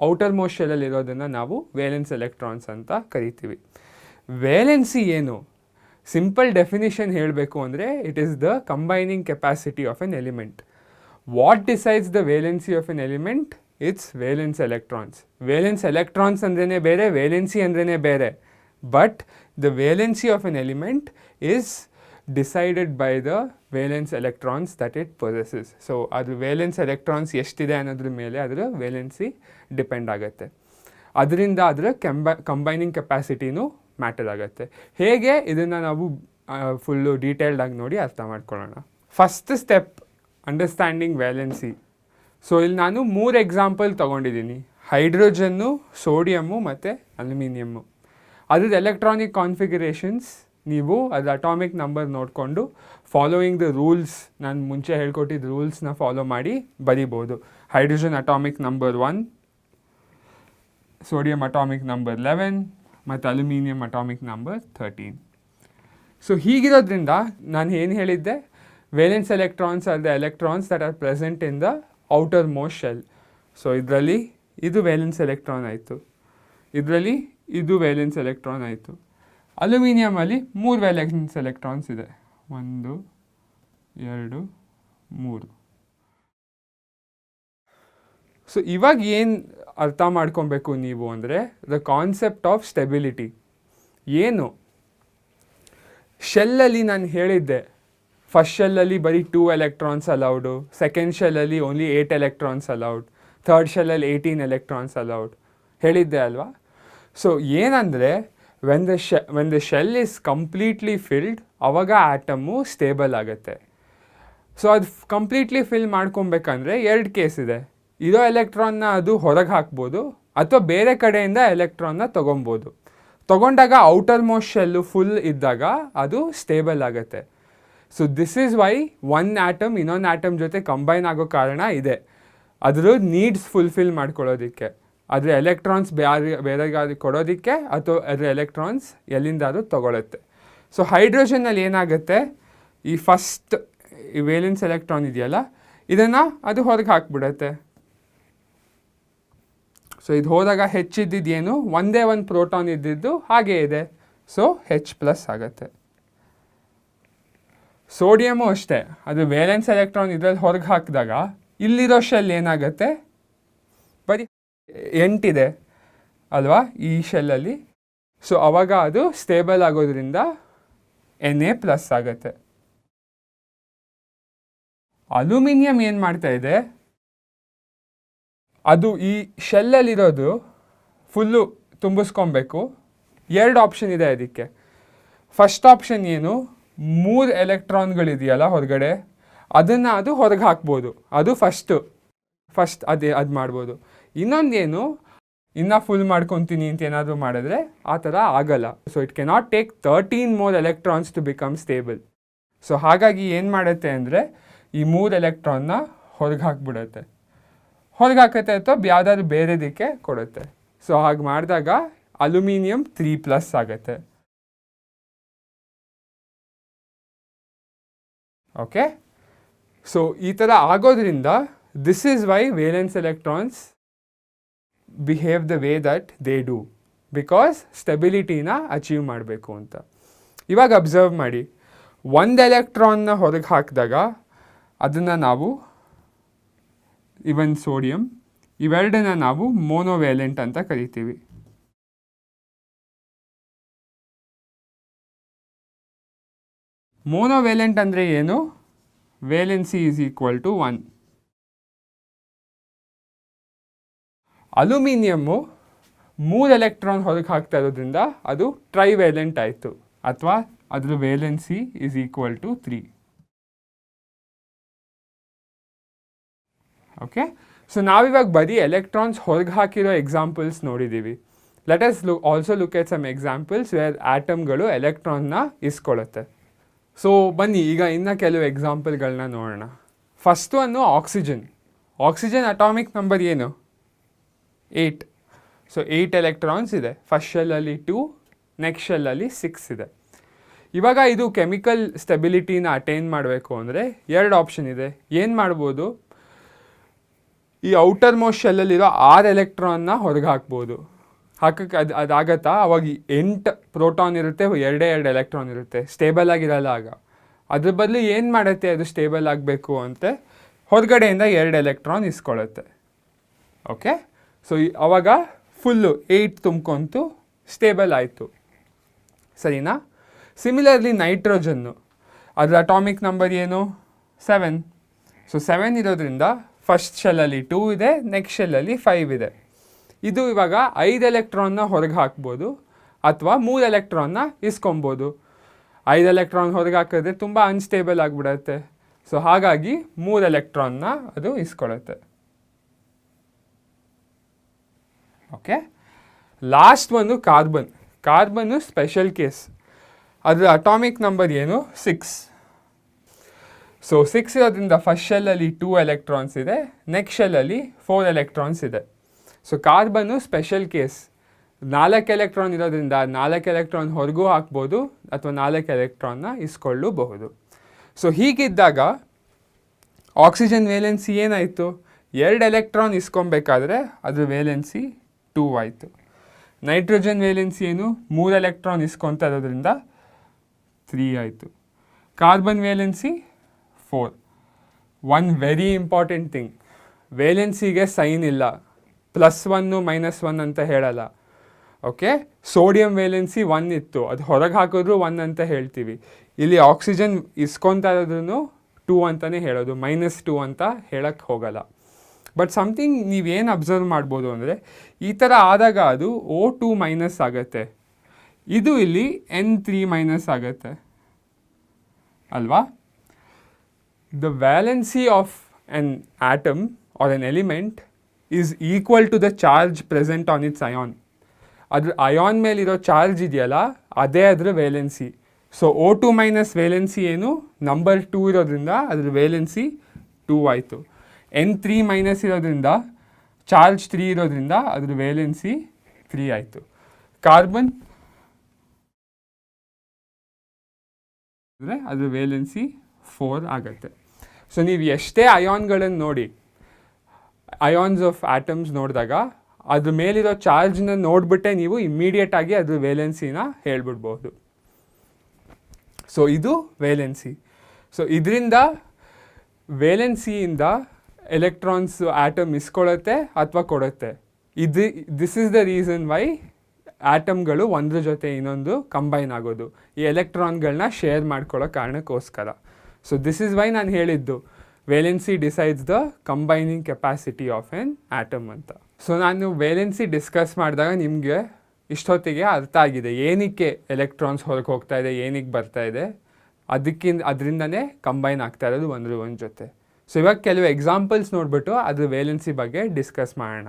ಔಟರ್ ಮೋಸ್ಟ್ ಶೆಲ್ಲಲ್ಲಿರೋದನ್ನು ನಾವು ವೇಲೆನ್ಸ್ ಎಲೆಕ್ಟ್ರಾನ್ಸ್ ಅಂತ ಕರಿತೀವಿ. ವೇಲೆನ್ಸಿ ಏನು? ಸಿಂಪಲ್ ಡೆಫಿನಿಷನ್ ಹೇಳಬೇಕು ಅಂದರೆ it is the combining capacity of an element. What decides the valency of an element? Its valence electrons. Valence electrons ಅಂದ್ರೇ ಬೇರೆ, ವೇಲೆನ್ಸಿ ಅಂದ್ರೇ ಬೇರೆ. But the valency of an element is decided by the valence electrons that it possesses. So ಅದು valence electrons ಎಷ್ಟಿದೆ ಅನ್ನೋದ್ರ ಮೇಲೆ ಅದರ valency depend ಆಗುತ್ತೆ. ಅದರಿಂದ ಅದರ ಕಂಬೈನಿಂಗ್ ಕೆಪಾಸಿಟಿನೂ ಮ್ಯಾಟರ್ ಆಗುತ್ತೆ. ಹೇಗೆ ಇದನ್ನು ನಾವು ಫುಲ್ಲು ಡೀಟೇಲ್ಡಾಗಿ ನೋಡಿ ಅರ್ಥ ಮಾಡ್ಕೊಳ್ಳೋಣ. First step understanding valency. So ಇಲ್ಲಿ ನಾನು 3 ಎಕ್ಸಾಂಪಲ್ ತೊಗೊಂಡಿದ್ದೀನಿ, ಹೈಡ್ರೋಜನ್ನು, ಸೋಡಿಯಮ್ಮು ಮತ್ತು ಅಲ್ಯೂಮಿನಿಯಮ್ಮು. ಅದ್ರದ್ದು ಎಲೆಕ್ಟ್ರಾನಿಕ್ ಕಾನ್ಫಿಗರೇಷನ್ಸ್ ನೀವು ಅದು ಅಟಾಮಿಕ್ ನಂಬರ್ ನೋಡಿಕೊಂಡು ಫಾಲೋಯಿಂಗ್ ದ ರೂಲ್ಸ್, ನಾನು ಮುಂಚೆ ಹೇಳ್ಕೊಟ್ಟಿದ್ದ ರೂಲ್ಸ್ನ ಫಾಲೋ ಮಾಡಿ ಬರಿಬೋದು. Hydrogen atomic number 1, sodium atomic number 11 ಮತ್ತು ಅಲ್ಯೂಮಿನಿಯಂ ಅಟಾಮಿಕ್ ನಂಬರ್ 13. ಸೊ ಹೀಗಿರೋದ್ರಿಂದ ನಾನು ಏನು ಹೇಳಿದ್ದೆ, valence electrons are the electrons that are present in the outermost shell. So ಇದರಲ್ಲಿ ಇದು ವೇಲೆನ್ಸ್ ಎಲೆಕ್ಟ್ರಾನ್ ಆಯಿತು, ಇದರಲ್ಲಿ ಇದು ವೇಲೆನ್ಸ್ ಎಲೆಕ್ಟ್ರಾನ್ ಆಯಿತು. ಅಲ್ಯೂಮಿನಿಯಮಲ್ಲಿ 3 ವೇಲೆನ್ಸ್ ಎಲೆಕ್ಟ್ರಾನ್ಸ್ ಇದೆ, 1 2 3. ಸೊ ಇವಾಗ ಏನು ಅರ್ಥ ಮಾಡ್ಕೊಬೇಕು ನೀವು ಅಂದರೆ ದ ಕಾನ್ಸೆಪ್ಟ್ ಆಫ್ ಸ್ಟೆಬಿಲಿಟಿ ಏನು. ಶೆಲ್ಲಲ್ಲಿ ನಾನು ಹೇಳಿದ್ದೆ, ಫಸ್ಟ್ ಶೆಲ್ಲಲ್ಲಿ ಬರೀ 2 ಎಲೆಕ್ಟ್ರಾನ್ಸ್ ಅಲೌಡು, ಸೆಕೆಂಡ್ ಶೆಲ್ಲಲ್ಲಿ ಓನ್ಲಿ 8 ಎಲೆಕ್ಟ್ರಾನ್ಸ್ ಅಲೌಡ್, ಥರ್ಡ್ ಶೆಲ್ಲಲ್ಲಿ 18 ಎಲೆಕ್ಟ್ರಾನ್ಸ್ ಅಲೌಡ್ ಹೇಳಿದ್ದೆ ಅಲ್ವಾ. ಸೊ ಏನಂದರೆ when the shell is completely filled ಅವಾಗ ಆಟಮು ಸ್ಟೇಬಲ್ ಆಗುತ್ತೆ. ಸೊ ಅದು ಕಂಪ್ಲೀಟ್ಲಿ ಫಿಲ್ ಮಾಡ್ಕೊಬೇಕಂದ್ರೆ 2 ಕೇಸ್ ಇದೆ. ಇರೋ ಎಲೆಕ್ಟ್ರಾನ್ನ ಅದು ಹೊರಗೆ ಹಾಕ್ಬೋದು ಅಥವಾ ಬೇರೆ ಕಡೆಯಿಂದ ಎಲೆಕ್ಟ್ರಾನ್ನ ತೊಗೊಬೋದು. ತೊಗೊಂಡಾಗ ಔಟರ್ ಮೋಸ್ಟ್ ಶೆಲ್ಲು ಫುಲ್ ಇದ್ದಾಗ ಅದು ಸ್ಟೇಬಲ್ ಆಗುತ್ತೆ. So this is why one atom ಇನ್ನೊಂದು ಆಟಮ್ ಜೊತೆ ಕಂಬೈನ್ ಆಗೋ ಕಾರಣ ಇದೆ, ಅದ್ರ ನೀಡ್ಸ್ ಫುಲ್ಫಿಲ್ ಮಾಡ್ಕೊಳ್ಳೋದಕ್ಕೆ, ಅದ್ರ ಎಲೆಕ್ಟ್ರಾನ್ಸ್ ಬೇರೆಗಾದ್ರು ಕೊಡೋದಕ್ಕೆ ಅಥವಾ ಅದರ ಎಲೆಕ್ಟ್ರಾನ್ಸ್ ಎಲ್ಲಿಂದಾದ್ರೂ ತೊಗೊಳುತ್ತೆ. ಸೊ ಹೈಡ್ರೋಜನಲ್ಲಿ ಏನಾಗುತ್ತೆ, ಈ ಫಸ್ಟ್ ಈ ವೇಲೆನ್ಸ್ ಎಲೆಕ್ಟ್ರಾನ್ ಇದೆಯಲ್ಲ ಇದನ್ನು ಅದು ಹೊರಗೆ ಹಾಕ್ಬಿಡುತ್ತೆ. ಸೊ ಇದು ಹೋದಾಗ ಹೆಚ್ಚಿದ್ದೇನು, ಒಂದೇ ಒಂದು ಪ್ರೋಟಾನ್ ಇದ್ದಿದ್ದು ಹಾಗೇ ಇದೆ, ಸೊ H+ ಆಗುತ್ತೆ. ಸೋಡಿಯಮು ಅಷ್ಟೇ, ಅದು ವೇಲೆನ್ಸ್ ಎಲೆಕ್ಟ್ರಾನ್ ಇದರಲ್ಲಿ ಹೊರಗೆ ಹಾಕಿದಾಗ ಇಲ್ಲಿರೋ ಶೆಲ್ ಏನಾಗುತ್ತೆ, ಬರೀ 8 ಇದೆ ಅಲ್ವಾ ಈ ಶೆಲ್ಲಲ್ಲಿ. ಸೊ ಅವಾಗ ಅದು ಸ್ಟೇಬಲ್ ಆಗೋದ್ರಿಂದ Na+ ಆಗುತ್ತೆ. ಅಲ್ಯೂಮಿನಿಯಂ ಏನು ಮಾಡ್ತಾ ಇದೆ, ಅದು ಈ ಶೆಲ್ಲಲ್ಲಿರೋದು ಫುಲ್ಲು ತುಂಬಿಸ್ಕೊಬೇಕು. 2 ಆಪ್ಷನ್ ಇದೆ ಅದಕ್ಕೆ. ಫಸ್ಟ್ ಆಪ್ಷನ್ ಏನು, 3 ಎಲೆಕ್ಟ್ರಾನ್ಗಳಿದೆಯಲ್ಲ ಹೊರಗಡೆ, ಅದನ್ನು ಅದು ಹೊರಗೆ ಹಾಕ್ಬೋದು, ಅದು ಫಸ್ಟ್ ಅದು ಮಾಡ್ಬೋದು. ಇನ್ನೊಂದೇನು, ಇನ್ನೂ ಫುಲ್ ಮಾಡ್ಕೊತೀನಿ ಅಂತ ಏನಾದರೂ ಮಾಡಿದ್ರೆ ಆ ಥರ ಆಗಲ್ಲ. So it cannot take 13 more electrons to become stable. So ಹಾಗಾಗಿ ಏನು ಮಾಡುತ್ತೆ ಅಂದರೆ ಈ 3 ಎಲೆಕ್ಟ್ರಾನ್ನ ಹೊರಗೆ ಹಾಕ್ಬಿಡುತ್ತೆ, ಹೊರಗೆ ಹಾಕುತ್ತೆ ಅಥವಾ ಯಾವುದಾದ್ರು ಬೇರೆದಕ್ಕೆ ಕೊಡುತ್ತೆ. ಸೊ ಹಾಗೆ ಮಾಡಿದಾಗ ಅಲ್ಯೂಮಿನಿಯಂ 3+ ಆಗುತ್ತೆ. ಓಕೆ, ಸೊ ಈ ಥರ ಆಗೋದ್ರಿಂದ this is why valence electrons behave the way that they do, because ಸ್ಟೆಬಿಲಿಟಿನ ಅಚೀವ್ ಮಾಡಬೇಕು ಅಂತ. ಇವಾಗ ಅಬ್ಸರ್ವ್ ಮಾಡಿ, 1 ಎಲೆಕ್ಟ್ರಾನ್ನ ಹೊರಗೆ ಹಾಕಿದಾಗ ಅದನ್ನು ನಾವು ಇವನ್ ಸೋಡಿಯಂ ಇವೆರಡನ್ನ ನಾವು ಮೋನೋವೇಲೆಂಟ್ ಅಂತ ಕರಿತೀವಿ. ಮೋನೋವೇಲೆಂಟ್ ಅಂದರೆ ಏನು, valency is equal to 1. Aluminium 3 electron ಹೊರಗೆ ಹಾಕ್ತಾ ಇರೋದ್ರಿಂದ ಅದು ಟ್ರೈವೇಲೆಂಟ್ ಆಯಿತು, ಅಥವಾ ಅದರ valency is equal to 3. Okay, so ನಾವಿವಾಗ ಬರೀ ಎಲೆಕ್ಟ್ರಾನ್ಸ್ ಹೊರಗೆ ಹಾಕಿರೋ ಎಕ್ಸಾಂಪಲ್ಸ್ ನೋಡಿದ್ದೀವಿ. Let us also look at some examples where ಆಟಮ್ಗಳು ಎಲೆಕ್ಟ್ರಾನ್ನ ಇಸ್ಕೊಳ್ಳುತ್ತೆ. ಸೊ ಬನ್ನಿ ಈಗ ಇನ್ನು ಕೆಲವು ಎಕ್ಸಾಂಪಲ್ಗಳನ್ನ ನೋಡೋಣ. ಫಸ್ಟ್ ಒಂದು ಆಕ್ಸಿಜನ್ ಅಟಾಮಿಕ್ ನಂಬರ್ ಏನು, 8. ಸೊ 8 ಎಲೆಕ್ಟ್ರಾನ್ಸ್ ಇದೆ. ಫಸ್ಟ್ ಶೆಲ್ಲಲ್ಲಿ 2, ನೆಕ್ಸ್ಟ್ ಶೆಲ್ಲಲ್ಲಿ 6 ಇದೆ. ಇವಾಗ ಇದು ಕೆಮಿಕಲ್ ಸ್ಟೆಬಿಲಿಟಿನ ಅಟೈನ್ ಮಾಡಬೇಕು ಅಂದರೆ 2 ಆಪ್ಷನ್ ಇದೆ. ಏನು ಮಾಡ್ಬೋದು, ಈ ಔಟರ್ ಮೋಸ್ಟ್ ಶೆಲ್ಲಲ್ಲಿರೋ 6 ಎಲೆಕ್ಟ್ರಾನ್ನ ಹೊರಗೆ ಹಾಕ್ಬೋದು. ಹಾಕಕ್ಕೆ ಅದಾಗತ್ತಾ, ಅವಾಗ 8 ಪ್ರೋಟಾನ್ ಇರುತ್ತೆ, 2 ಎಲೆಕ್ಟ್ರಾನ್ ಇರುತ್ತೆ, ಸ್ಟೇಬಲ್ ಆಗಿರಲ್ಲ. ಆಗ ಅದ್ರ ಬದಲು ಏನು ಮಾಡುತ್ತೆ, ಅದು ಸ್ಟೇಬಲ್ ಆಗಬೇಕು ಅಂತ ಹೊರಗಡೆಯಿಂದ 2 ಎಲೆಕ್ಟ್ರಾನ್ ಇಸ್ಕೊಳ್ಳುತ್ತೆ. ಓಕೆ, ಸೊ ಅವಾಗ ಫುಲ್ಲು 8 ತುಂಬ್ಕೊಂತು ಸ್ಟೇಬಲ್ ಆಯಿತು, ಸರಿನಾ. ಸಿಮಿಲರ್ಲಿ ನೈಟ್ರೋಜನ್ನು, ಅದರ ಅಟಾಮಿಕ್ ನಂಬರ್ ಏನು, 7. ಸೊ 7 ಇರೋದ್ರಿಂದ ಫಸ್ಟ್ ಶೆಲ್ಲಲ್ಲಿ 2 ಇದೆ, ನೆಕ್ಸ್ಟ್ ಶೆಲ್ಲಲ್ಲಿ 5 ಇದೆ. ಇದು ಇವಾಗ 5 ಎಲೆಕ್ಟ್ರಾನ್ನ ಹೊರಗೆ ಹಾಕ್ಬೋದು ಅಥವಾ 3 ಎಲೆಕ್ಟ್ರಾನ್ನ ಇಸ್ಕೊಬೋದು. 5 ಎಲೆಕ್ಟ್ರಾನ್ ಹೊರಗೆ ಹಾಕಿದ್ರೆ ತುಂಬ ಅನ್ಸ್ಟೇಬಲ್ ಆಗಿಬಿಡುತ್ತೆ. ಸೊ ಹಾಗಾಗಿ 3 ಎಲೆಕ್ಟ್ರಾನ್ನ ಅದು ಇಸ್ಕೊಳ್ಳುತ್ತೆ. ಓಕೆ, ಲಾಸ್ಟ್ ಒಂದು ಕಾರ್ಬನ್ನು ಸ್ಪೆಷಲ್ ಕೇಸ್. ಅದರ ಅಟಾಮಿಕ್ ನಂಬರ್ ಏನು, 6. ಸೊ 6 ಇರೋದ್ರಿಂದ ಫಸ್ಟ್ ಶೆಲ್ಲಲ್ಲಿ 2 ಎಲೆಕ್ಟ್ರಾನ್ಸ್ ಇದೆ, ನೆಕ್ಸ್ಟ್ ಶೆಲ್ಲಲ್ಲಿ 4 ಎಲೆಕ್ಟ್ರಾನ್ಸ್ ಇದೆ. So carbon special case, 4 electron ಇರೋದ್ರಿಂದ 4 ಎಲೆಕ್ಟ್ರಾನ್ ಹೊರಗೂ ಹಾಕ್ಬೋದು ಅಥವಾ 4 ಎಲೆಕ್ಟ್ರಾನ್ನ ಇಸ್ಕೊಳ್ಳಬಹುದು. ಸೊ ಹೀಗಿದ್ದಾಗ ಆಕ್ಸಿಜನ್ ವೇಲೆನ್ಸಿ ಏನಾಯಿತು, 2 ಎಲೆಕ್ಟ್ರಾನ್ ಇಸ್ಕೊಬೇಕಾದ್ರೆ ಅದು ವೇಲೆನ್ಸಿ 2 ಆಯಿತು. ನೈಟ್ರೋಜನ್ ವೇಲೆನ್ಸಿ ಏನು, 3 ಎಲೆಕ್ಟ್ರಾನ್ ಇಸ್ಕೊತಾ ಇರೋದ್ರಿಂದ 3 ಆಯಿತು. Carbon valency 4. One very important thing, ವೇಲೆನ್ಸಿಗೆ ಸೈನ್ ಇಲ್ಲ, +1 -1 ಅಂತ ಹೇಳಲ್ಲ. ಓಕೆ, ಸೋಡಿಯಂ ವೇಲೆನ್ಸಿ 1 ಇತ್ತು, ಅದು ಹೊರಗೆ ಹಾಕಿದ್ರು 1 ಅಂತ ಹೇಳ್ತೀವಿ. ಇಲ್ಲಿ ಆಕ್ಸಿಜನ್ ಇಸ್ಕೊತಾ ಇರೋದ್ರೂ 2 ಅಂತಲೇ ಹೇಳೋದು, -2 ಅಂತ ಹೇಳಕ್ಕೆ ಹೋಗಲ್ಲ. ಬಟ್ ಸಮಥಿಂಗ್ ನೀವೇನು ಅಬ್ಸರ್ವ್ ಮಾಡ್ಬೋದು ಅಂದರೆ, ಈ ಥರ ಆದಾಗ ಅದು O2- ಆಗುತ್ತೆ, ಇದು ಇಲ್ಲಿ N3- ಆಗುತ್ತೆ ಅಲ್ವಾ. The valency of an atom or an element is equal to the charge present on its ion. ಅದ್ರ ಅಯಾನ್ ಮೇಲಿರೋ ಚಾರ್ಜ್ ಇದೆಯಲ್ಲ ಅದೇ ಅದರ ವೇಲೆನ್ಸಿ. ಸೊ O2- ವೇಲೆನ್ಸಿ ಏನು, ನಂಬರ್ 2 ಇರೋದ್ರಿಂದ ಅದ್ರ ವೇಲೆನ್ಸಿ 2 ಆಯಿತು. N3- ಇರೋದ್ರಿಂದ ಚಾರ್ಜ್ 3 ಇರೋದ್ರಿಂದ ಅದ್ರ ವೇಲೆನ್ಸಿ 3 ಆಯಿತು. ಕಾರ್ಬನ್ ಅಂದರೆ ಅದ್ರ ವೇಲೆನ್ಸಿ 4 ಆಗುತ್ತೆ. ಸೊ ನೀವು ಎಷ್ಟೇ ಅಯಾನ್ಗಳನ್ನು ನೋಡಿ, ಅಯಾನ್ಸ್ ಆಫ್ ಆಟಮ್ಸ್ ನೋಡಿದಾಗ ಅದ್ರ ಮೇಲಿರೋ ಚಾರ್ಜ್ನ ನೋಡಿಬಿಟ್ಟೆ ನೀವು ಇಮ್ಮಿಡಿಯೇಟಾಗಿ ಅದ್ರ ವೇಲೆನ್ಸಿನ ಹೇಳ್ಬಿಡ್ಬೋದು. ಸೊ ಇದು ವೇಲೆನ್ಸಿ. ಸೊ ಇದರಿಂದ ವೇಲೆನ್ಸಿಯಿಂದ ಎಲೆಕ್ಟ್ರಾನ್ಸ್ ಆಟಮ್ ಇಸ್ಕೊಳ್ಳುತ್ತೆ ಅಥವಾ ಕೊಡುತ್ತೆ. This is the reason why ಆಟಮ್ಗಳು ಒಂದ್ರ ಜೊತೆ ಇನ್ನೊಂದು ಕಂಬೈನ್ ಆಗೋದು, ಈ ಎಲೆಕ್ಟ್ರಾನ್ಗಳನ್ನ ಶೇರ್ ಮಾಡ್ಕೊಳ್ಳೋ ಕಾರಣಕ್ಕೋಸ್ಕರ. ಸೊ ದಿಸ್ ಈಸ್ ವೈ ನಾನು ಹೇಳಿದ್ದು valency decides the combining capacity of an atom ಅಂತ. ಸೊ ನಾನು ವೇಲೆನ್ಸಿ ಡಿಸ್ಕಸ್ ಮಾಡಿದಾಗ ನಿಮಗೆ ಇಷ್ಟೊತ್ತಿಗೆ ಅರ್ಥ ಆಗಿದೆ ಏನಕ್ಕೆ ಎಲೆಕ್ಟ್ರಾನ್ಸ್ ಹೊರಗೆ ಹೋಗ್ತಾ ಇದೆ, ಏನಕ್ಕೆ ಬರ್ತಾ ಇದೆ, ಅದರಿಂದನೇ ಕಂಬೈನ್ ಆಗ್ತಾ ಇರೋದು ಒಂದು ಜೊತೆ. ಸೊ ಇವಾಗ ಕೆಲವು ಎಕ್ಸಾಂಪಲ್ಸ್ ನೋಡಿಬಿಟ್ಟು ಅದ್ರ ವೇಲೆನ್ಸಿ ಬಗ್ಗೆ ಡಿಸ್ಕಸ್ ಮಾಡೋಣ.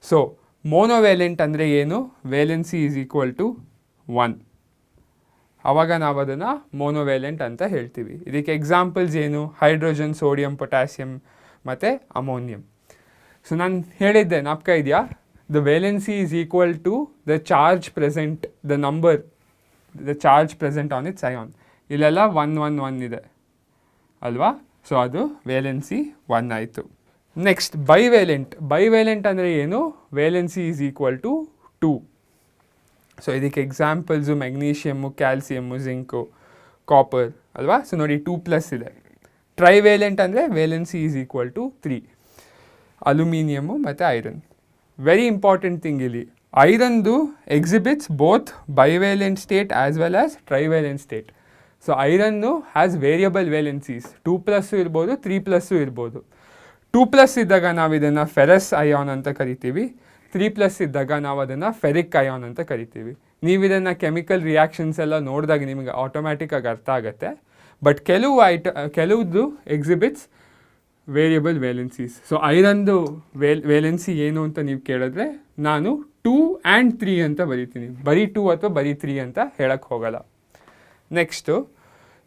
ಸೊ ಮೋನೋವೇಲೆಂಟ್ ಅಂದರೆ ಏನು, ವೇಲೆನ್ಸಿ ಈಸ್ ಈಕ್ವಲ್ ಟು 1. ಆವಾಗ ನಾವು ಅದನ್ನು ಮೋನೋವೇಲೆಂಟ್ ಅಂತ ಹೇಳ್ತೀವಿ. ಇದಕ್ಕೆ ಎಕ್ಸಾಂಪಲ್ಸ್ ಏನು, ಹೈಡ್ರೋಜನ್, ಸೋಡಿಯಂ, ಪೊಟ್ಯಾಸಿಯಮ್ ಮತ್ತು ಅಮೋನಿಯಂ. ಸೊ ನಾನು ಹೇಳಿದ್ದೆ, ಜ್ಞಾಪಕ ಇದೆಯಾ, the valency is equal to the charge present, the charge present on its ion. ಇಲ್ಲೆಲ್ಲ 1 1 1 ಇದೆ ಅಲ್ವಾ. ಸೊ ಅದು ವೇಲೆನ್ಸಿ 1 ಆಯಿತು. ನೆಕ್ಸ್ಟ್ ಬೈವೇಲೆಂಟ್ ಅಂದರೆ ಏನು, valency is equal to 2. So ಇದಕ್ಕೆ examples magnesium, calcium, zinc, copper ಅಲ್ವಾ. ಸೊ ನೋಡಿ 2+ ಇದೆ. ಟ್ರೈವೇಲೆಂಟ್ ಅಂದರೆ valency is equal to 3, aluminium ಮತ್ತು ಐರನ್. ವೆರಿ ಇಂಪಾರ್ಟೆಂಟ್ ಥಿಂಗ್ ಇಲ್ಲಿ, ಐರನ್ದು exhibits both bivalent state as well as trivalent state. So iron has variable valencies, 2+ ಇರ್ಬೋದು, 3+ ಇರ್ಬೋದು. 2+ ಇದ್ದಾಗ ನಾವು ಇದನ್ನು ಫೆರಸ್ ಅಯಾನ್ ಅಂತ ಕರಿತೀವಿ, 3+ ಇದ್ದಾಗ ನಾವು ಅದನ್ನು ಫೆರಿಕ್ ಅಯಾನ್ ಅಂತ ಕರಿತೀವಿ. ನೀವು ಇದನ್ನು ಕೆಮಿಕಲ್ ರಿಯಾಕ್ಷನ್ಸ್ ಎಲ್ಲ ನೋಡಿದಾಗ ನಿಮಗೆ ಆಟೋಮ್ಯಾಟಿಕ್ಕಾಗಿ ಅರ್ಥ ಆಗುತ್ತೆ. ಬಟ್ ಕೆಲವ್ದು ಎಕ್ಸಿಬಿಟ್ಸ್ ವೇರಿಯಬಲ್ ವೇಲೆನ್ಸೀಸ್. ಸೊ ಐರನ್ದು ವೇಲೆನ್ಸಿ ಏನು ಅಂತ ನೀವು ಕೇಳಿದ್ರೆ ನಾನು 2 and 3 ಅಂತ ಬರಿತೀನಿ, ಬರೀ 2 ಅಥವಾ ಬರೀ 3 ಅಂತ ಹೇಳಕ್ಕೆ ಹೋಗಲ್ಲ. ನೆಕ್ಸ್ಟು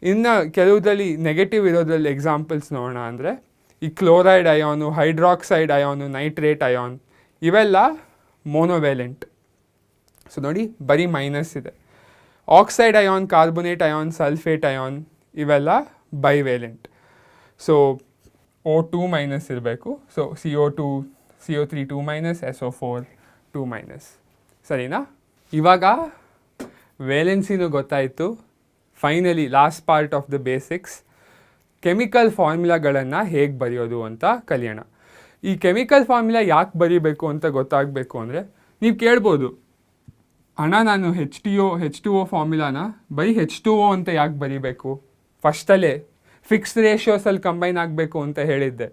ಇನ್ನು ಕೆಲವುದ್ರಲ್ಲಿ ನೆಗೆಟಿವ್ ಇರೋದ್ರಲ್ಲಿ ಎಕ್ಸಾಂಪಲ್ಸ್ ನೋಡೋಣ ಅಂದರೆ, ಈ ಕ್ಲೋರೈಡ್ ಅಯಾನು, ಹೈಡ್ರಾಕ್ಸೈಡ್ ಅಯಾನು, ನೈಟ್ರೇಟ್ ಅಯಾನ್ ಇವೆಲ್ಲ ಮೋನೋವೇಲೆಂಟ್. ಸೊ ನೋಡಿ ಬರೀ ಮೈನಸ್ ಇದೆ. Oxide ion, carbonate ion, sulphate ion ಇವೆಲ್ಲ ಬೈವೇಲೆಂಟ್. ಸೊ O2- ಇರಬೇಕು. So CO2, CO3 2-, SO4 2-. ಸರಿನಾ. ಇವಾಗ ವೇಲೆನ್ಸಿನೂ ಗೊತ್ತಾಯಿತು. Finally last part of the basics, chemical ಫಾರ್ಮುಲಾಗಳನ್ನು ಹೇಗೆ ಬರೆಯೋದು ಅಂತ ಕಲಿಯೋಣ. ಈ ಕೆಮಿಕಲ್ ಫಾರ್ಮುಲಾ ಯಾಕೆ ಬರೀಬೇಕು ಅಂತ ಗೊತ್ತಾಗಬೇಕು ಅಂದರೆ, ನೀವು ಕೇಳ್ಬೋದು, ಅಣ್ಣ ನಾನು H2O ಫಾರ್ಮುಲಾನ ಬರೀ H2O ಅಂತ ಯಾಕೆ ಬರೀಬೇಕು, ಫಸ್ಟಲ್ಲೇ ಫಿಕ್ಸ್ಡ್ ರೇಷಿಯೋಸಲ್ಲಿ ಕಂಬೈನ್ ಆಗಬೇಕು ಅಂತ ಹೇಳಿದ್ದೆ.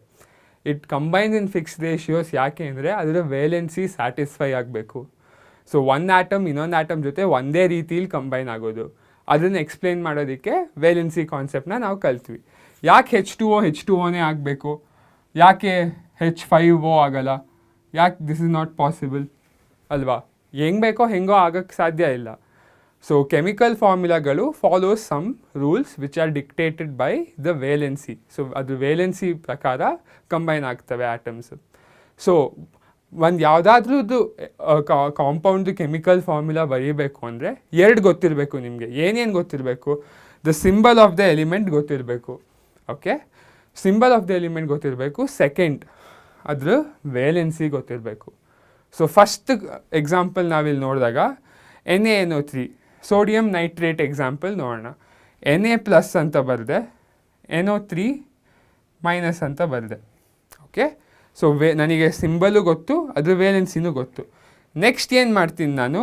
It combines in fixed ratios ಯಾಕೆ ಅಂದರೆ ಅದರ ವೇಲೆನ್ಸಿ ಸ್ಯಾಟಿಸ್ಫೈ ಆಗಬೇಕು. ಸೊ ಒಂದು ಆಟಮ್ ಇನ್ನೊಂದು ಆಟಮ್ ಜೊತೆ ಒಂದೇ ರೀತಿಲಿ ಕಂಬೈನ್ ಆಗೋದು, ಅದನ್ನು ಎಕ್ಸ್ಪ್ಲೇನ್ ಮಾಡೋದಕ್ಕೆ ವೇಲೆನ್ಸಿ ಕಾನ್ಸೆಪ್ಟನ್ನ ನಾವು ಕಲ್ತ್ವಿ. ಯಾಕೆ H2Oನೇ ಆಗಬೇಕು, ಯಾಕೆ H5O ಆಗಲ್ಲ, ಯಾಕೆ ದಿಸ್ ಇಸ್ ನಾಟ್ ಪಾಸಿಬಲ್ ಅಲ್ವಾ. ಹೆಂಗೆ ಬೇಕೋ ಹೆಂಗೋ ಆಗೋಕ್ಕೆ ಸಾಧ್ಯ ಇಲ್ಲ. ಸೊ ಕೆಮಿಕಲ್ ಫಾರ್ಮುಲಾಗಳು follows some rules which are dictated by the valency. So ಅದು ವೇಲೆನ್ಸಿ ಪ್ರಕಾರ ಕಂಬೈನ್ ಆಗ್ತವೆ ಆಟಮ್ಸ್. ಸೊ ಒಂದು ಯಾವುದಾದ್ರದ್ದು ಕಾಂಪೌಂಡ್ದು ಕೆಮಿಕಲ್ ಫಾರ್ಮುಲಾ ಬರೀಬೇಕು ಅಂದರೆ 2 ಗೊತ್ತಿರಬೇಕು ನಿಮಗೆ. ಏನೇನು ಗೊತ್ತಿರಬೇಕು? The symbol of the element ಗೊತ್ತಿರಬೇಕು. Okay, symbol of the element ಗೊತ್ತಿರಬೇಕು. ಸೆಕೆಂಡ್, ಅದ್ರ ವೇಲೆನ್ಸಿ ಗೊತ್ತಿರಬೇಕು. ಸೊ ಫಸ್ಟ್ ಎಕ್ಸಾಂಪಲ್ ನಾವಿಲ್ಲಿ ನೋಡಿದಾಗ NaNO3 ಸೋಡಿಯಂ ನೈಟ್ರೇಟ್ ಎಕ್ಸಾಂಪಲ್ ನೋಡೋಣ. Na+ ಅಂತ ಬರೆದೆ, NO3 ಮೈನಸ್ ಅಂತ ಬರೆದೆ. ಓಕೆ, ಸೊ ನನಗೆ ಸಿಂಬಲು ಗೊತ್ತು, ಅದ್ರ ವೇಲೆನ್ಸಿನೂ ಗೊತ್ತು. ನೆಕ್ಸ್ಟ್ ಏನು ಮಾಡ್ತೀನಿ, ನಾನು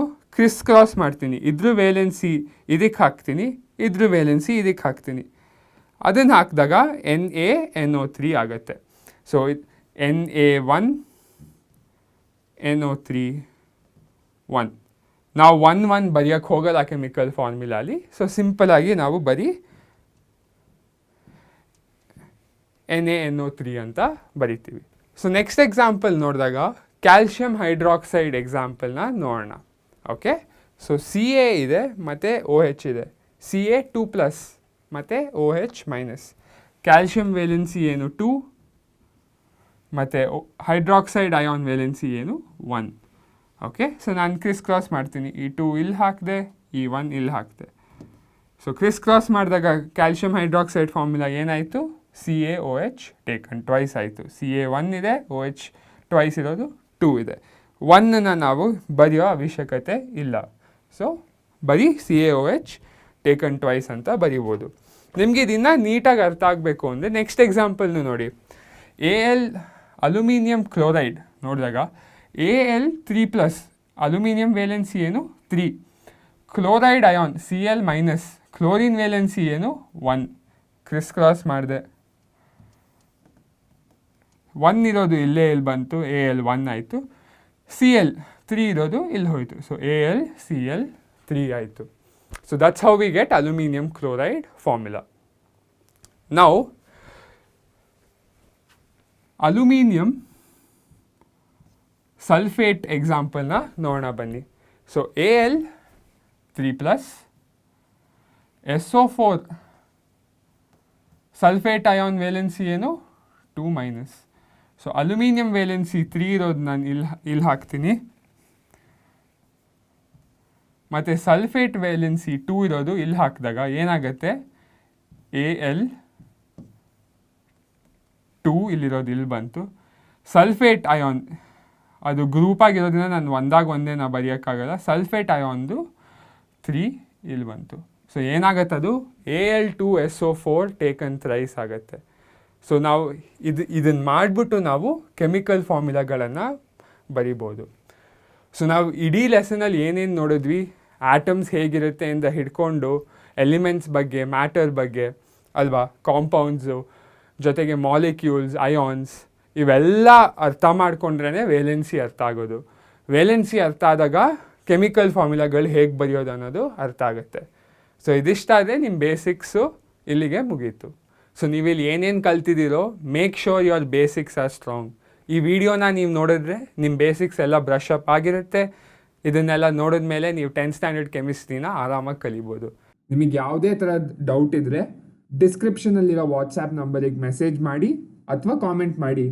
ಕ್ರಾಸ್ ಮಾಡ್ತೀನಿ. ಇದ್ರ ವೇಲೆನ್ಸಿ ಇದಕ್ಕೆ ಹಾಕ್ತೀನಿ, ಇದ್ರ ವೇಲೆನ್ಸಿ ಇದಕ್ಕೆ ಹಾಕ್ತೀನಿ. ಅದನ್ನು ಹಾಕಿದಾಗ NaNO3 ಆಗುತ್ತೆ. So Na1 NO3 1. ನಾವು 1 ಬರೆಯೋಕ್ಕೆ ಹೋಗಲ್ಲ ಕೆಮಿಕಲ್ ಫಾರ್ಮುಲಾಲಿ. ಸೊ ಸಿಂಪಲಾಗಿ ನಾವು ಬರೀ NaNO3 ಅಂತ ಬರಿತೀವಿ. ಸೊ ನೆಕ್ಸ್ಟ್ ಎಕ್ಸಾಂಪಲ್ ನೋಡಿದಾಗ ಕ್ಯಾಲ್ಶಿಯಂ ಹೈಡ್ರಾಕ್ಸೈಡ್ ಎಕ್ಸಾಂಪಲ್ನ ನೋಡೋಣ. ಓಕೆ, ಸೊ Ca ಇದೆ ಮತ್ತು OH ಇದೆ. Ca 2+ ಮತ್ತು OH ಮೈನಸ್. ಕ್ಯಾಲ್ಶಿಯಂ ವೇಲೆನ್ಸಿ ಏನು 2 ಮತ್ತು ಹೈಡ್ರಾಕ್ಸೈಡ್ ಅಯಾನ್ ವೇಲೆನ್ಸಿ ಏನು 1. ಓಕೆ, ಸೊ ನಾನು ಕ್ರಾಸ್ ಮಾಡ್ತೀನಿ. ಈ 2 ಇಲ್ಲಿ ಹಾಕಿದೆ, ಈ 1 ಇಲ್ಲಿ ಹಾಕಿದೆ. ಸೊ ಕ್ರಾಸ್ ಮಾಡಿದಾಗ ಕ್ಯಾಲ್ಶಿಯಂ ಹೈಡ್ರಾಕ್ಸೈಡ್ ಫಾರ್ಮುಲಾ ಏನಾಯಿತು? CaOH ಟೇಕನ್ ಟ್ವೈಸ್ ಆಯಿತು. Ca1 ಇದೆ, OH ಟ್ವೈಸ್ ಇರೋದು 2 ಇದೆ. 1ನ ನಾವು ಬರೆಯೋ ಅವಶ್ಯಕತೆ ಇಲ್ಲ. ಸೊ ಬರೀ CaOH ಟೇಕನ್ ಟ್ವೈಸ್ ಅಂತ ಬರಿಬೋದು. ನಿಮಗೆ ಇದನ್ನು ನೀಟಾಗಿ ಅರ್ಥ ಆಗಬೇಕು ಅಂದರೆ ನೆಕ್ಸ್ಟ್ ಎಕ್ಸಾಂಪಲ್ನು ನೋಡಿ. Al ಅಲ್ಯೂಮಿನಿಯಂ ಕ್ಲೋರೈಡ್ ನೋಡಿದಾಗ Al3+, ಅಲ್ಯೂಮಿನಿಯಂ ವೇಲೆನ್ಸಿ ಏನು 3. Chloride ion Cl-, chlorine valency ಏನು 1. ಕ್ರಾಸ್ ಮಾಡಿದೆ, 1 ಇರೋದು ಇಲ್ಲೇ ಇಲ್ಲಿ ಬಂತು, Al1 ಆಯಿತು. Cl3 ಇರೋದು ಇಲ್ಲಿ ಹೋಯಿತು. ಸೊ AlCl3 ಆಯಿತು. So that's how we get aluminium chloride formula. Now aluminium sulphate ಎಕ್ಸಾಂಪಲ್ನ ನೋಡೋಣ ಬನ್ನಿ. So Al3+, SO4 sulphate ion valency ಏನು 2-. ಸೊ ಅಲ್ಯೂಮಿನಿಯಂ ವೇಲೆನ್ಸಿ 3 ಇರೋದು ನಾನು ಇಲ್ಲಿ ಹಾಕ್ತೀನಿ, ಮತ್ತು ಸಲ್ಫೇಟ್ ವೇಲೆನ್ಸಿ 2 ಇರೋದು ಇಲ್ಲಿ ಹಾಕಿದಾಗ ಏನಾಗುತ್ತೆ? Al2 ಇಲ್ಲಿರೋದು ಇಲ್ಲಿ ಬಂತು. ಸಲ್ಫೇಟ್ ಅಯಾನ್ ಅದು ಗ್ರೂಪ್ ಆಗಿರೋದ್ರಿಂದ ನಾನು ಒಂದೇ ನಾವು ಬರೆಯೋಕ್ಕಾಗಲ್ಲ. ಸಲ್ಫೇಟ್ ಅಯಾನ್ದು 3 ಇಲ್ಲಿ ಬಂತು. ಸೊ ಏನಾಗುತ್ತೆ? ಅದು Al2SO4 ಟೇಕನ್ ಥ್ರೈಸ್ ಆಗುತ್ತೆ. ಸೊ ನಾವು ಇದನ್ನು ಮಾಡಿಬಿಟ್ಟು ನಾವು ಕೆಮಿಕಲ್ ಫಾರ್ಮುಲಾಗಳನ್ನು ಬರಿಬೋದು. ಸೊ ನಾವು ಇಡೀ ಲೆಸನಲ್ಲಿ ಏನೇನು ನೋಡಿದ್ವಿ, ಆಟಮ್ಸ್ ಹೇಗಿರುತ್ತೆ ಅಂತ ಹಿಡ್ಕೊಂಡು ಎಲಿಮೆಂಟ್ಸ್ ಬಗ್ಗೆ, ಮ್ಯಾಟರ್ ಬಗ್ಗೆ ಅಲ್ವಾ, ಕಾಂಪೌಂಡ್ಸು ಜೊತೆಗೆ ಮಾಲಿಕ್ಯೂಲ್ಸ್, ಅಯಾನ್ಸ್, ಇವೆಲ್ಲ ಅರ್ಥ ಮಾಡ್ಕೊಂಡ್ರೇ ವೇಲೆನ್ಸಿ ಅರ್ಥ ಆಗೋದು. ವೇಲೆನ್ಸಿ ಅರ್ಥ ಆದಾಗ ಕೆಮಿಕಲ್ ಫಾರ್ಮುಲಾಗಳು ಹೇಗೆ ಬರೆಯೋದು ಅನ್ನೋದು ಅರ್ಥ ಆಗುತ್ತೆ. ಸೊ ಇದಿಷ್ಟಾದರೆ ನಿಮ್ಮ ಬೇಸಿಕ್ಸು ಇಲ್ಲಿಗೆ ಮುಗೀತು. ಸೊ ನೀವಿಲ್ಲಿ ಏನೇನು ಕಲ್ತಿದ್ದೀರೋ make sure your basics are strong. ಈ ವಿಡಿಯೋನ ನೀವು ನೋಡಿದ್ರೆ ನಿಮ್ಮ ಬೇಸಿಕ್ಸ್ ಎಲ್ಲ ಬ್ರಷ್ ಅಪ್ ಆಗಿರುತ್ತೆ. ಇದನ್ನೆಲ್ಲ ನೋಡಿದ ಮೇಲೆ ನೀವು 10th ಸ್ಟ್ಯಾಂಡರ್ಡ್ ಕೆಮಿಸ್ಟ್ರಿನ ಆರಾಮಾಗಿ ಕಲಿಬೋದು. ನಿಮಗೆ ಯಾವುದೇ ಥರದ ಡೌಟ್ ಇದ್ದರೆ ಡಿಸ್ಕ್ರಿಪ್ಷನಲ್ಲಿರೋ ವಾಟ್ಸಾಪ್ ನಂಬರಿಗೆ ಮೆಸೇಜ್ ಮಾಡಿ ಅಥವಾ ಕಾಮೆಂಟ್ ಮಾಡಿ.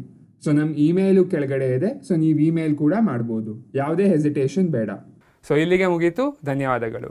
ಸೊ ನಮ್ಮ ಇಮೇಲು ಕೆಳಗಡೆ ಇದೆ, ಸೊ ನೀವು ಇಮೇಲ್ ಕೂಡ ಮಾಡ್ಬೋದು. ಯಾವುದೇ ಹೆಸಿಟೇಷನ್ ಬೇಡ. ಸೊ ಇಲ್ಲಿಗೆ ಮುಗೀತು. ಧನ್ಯವಾದಗಳು.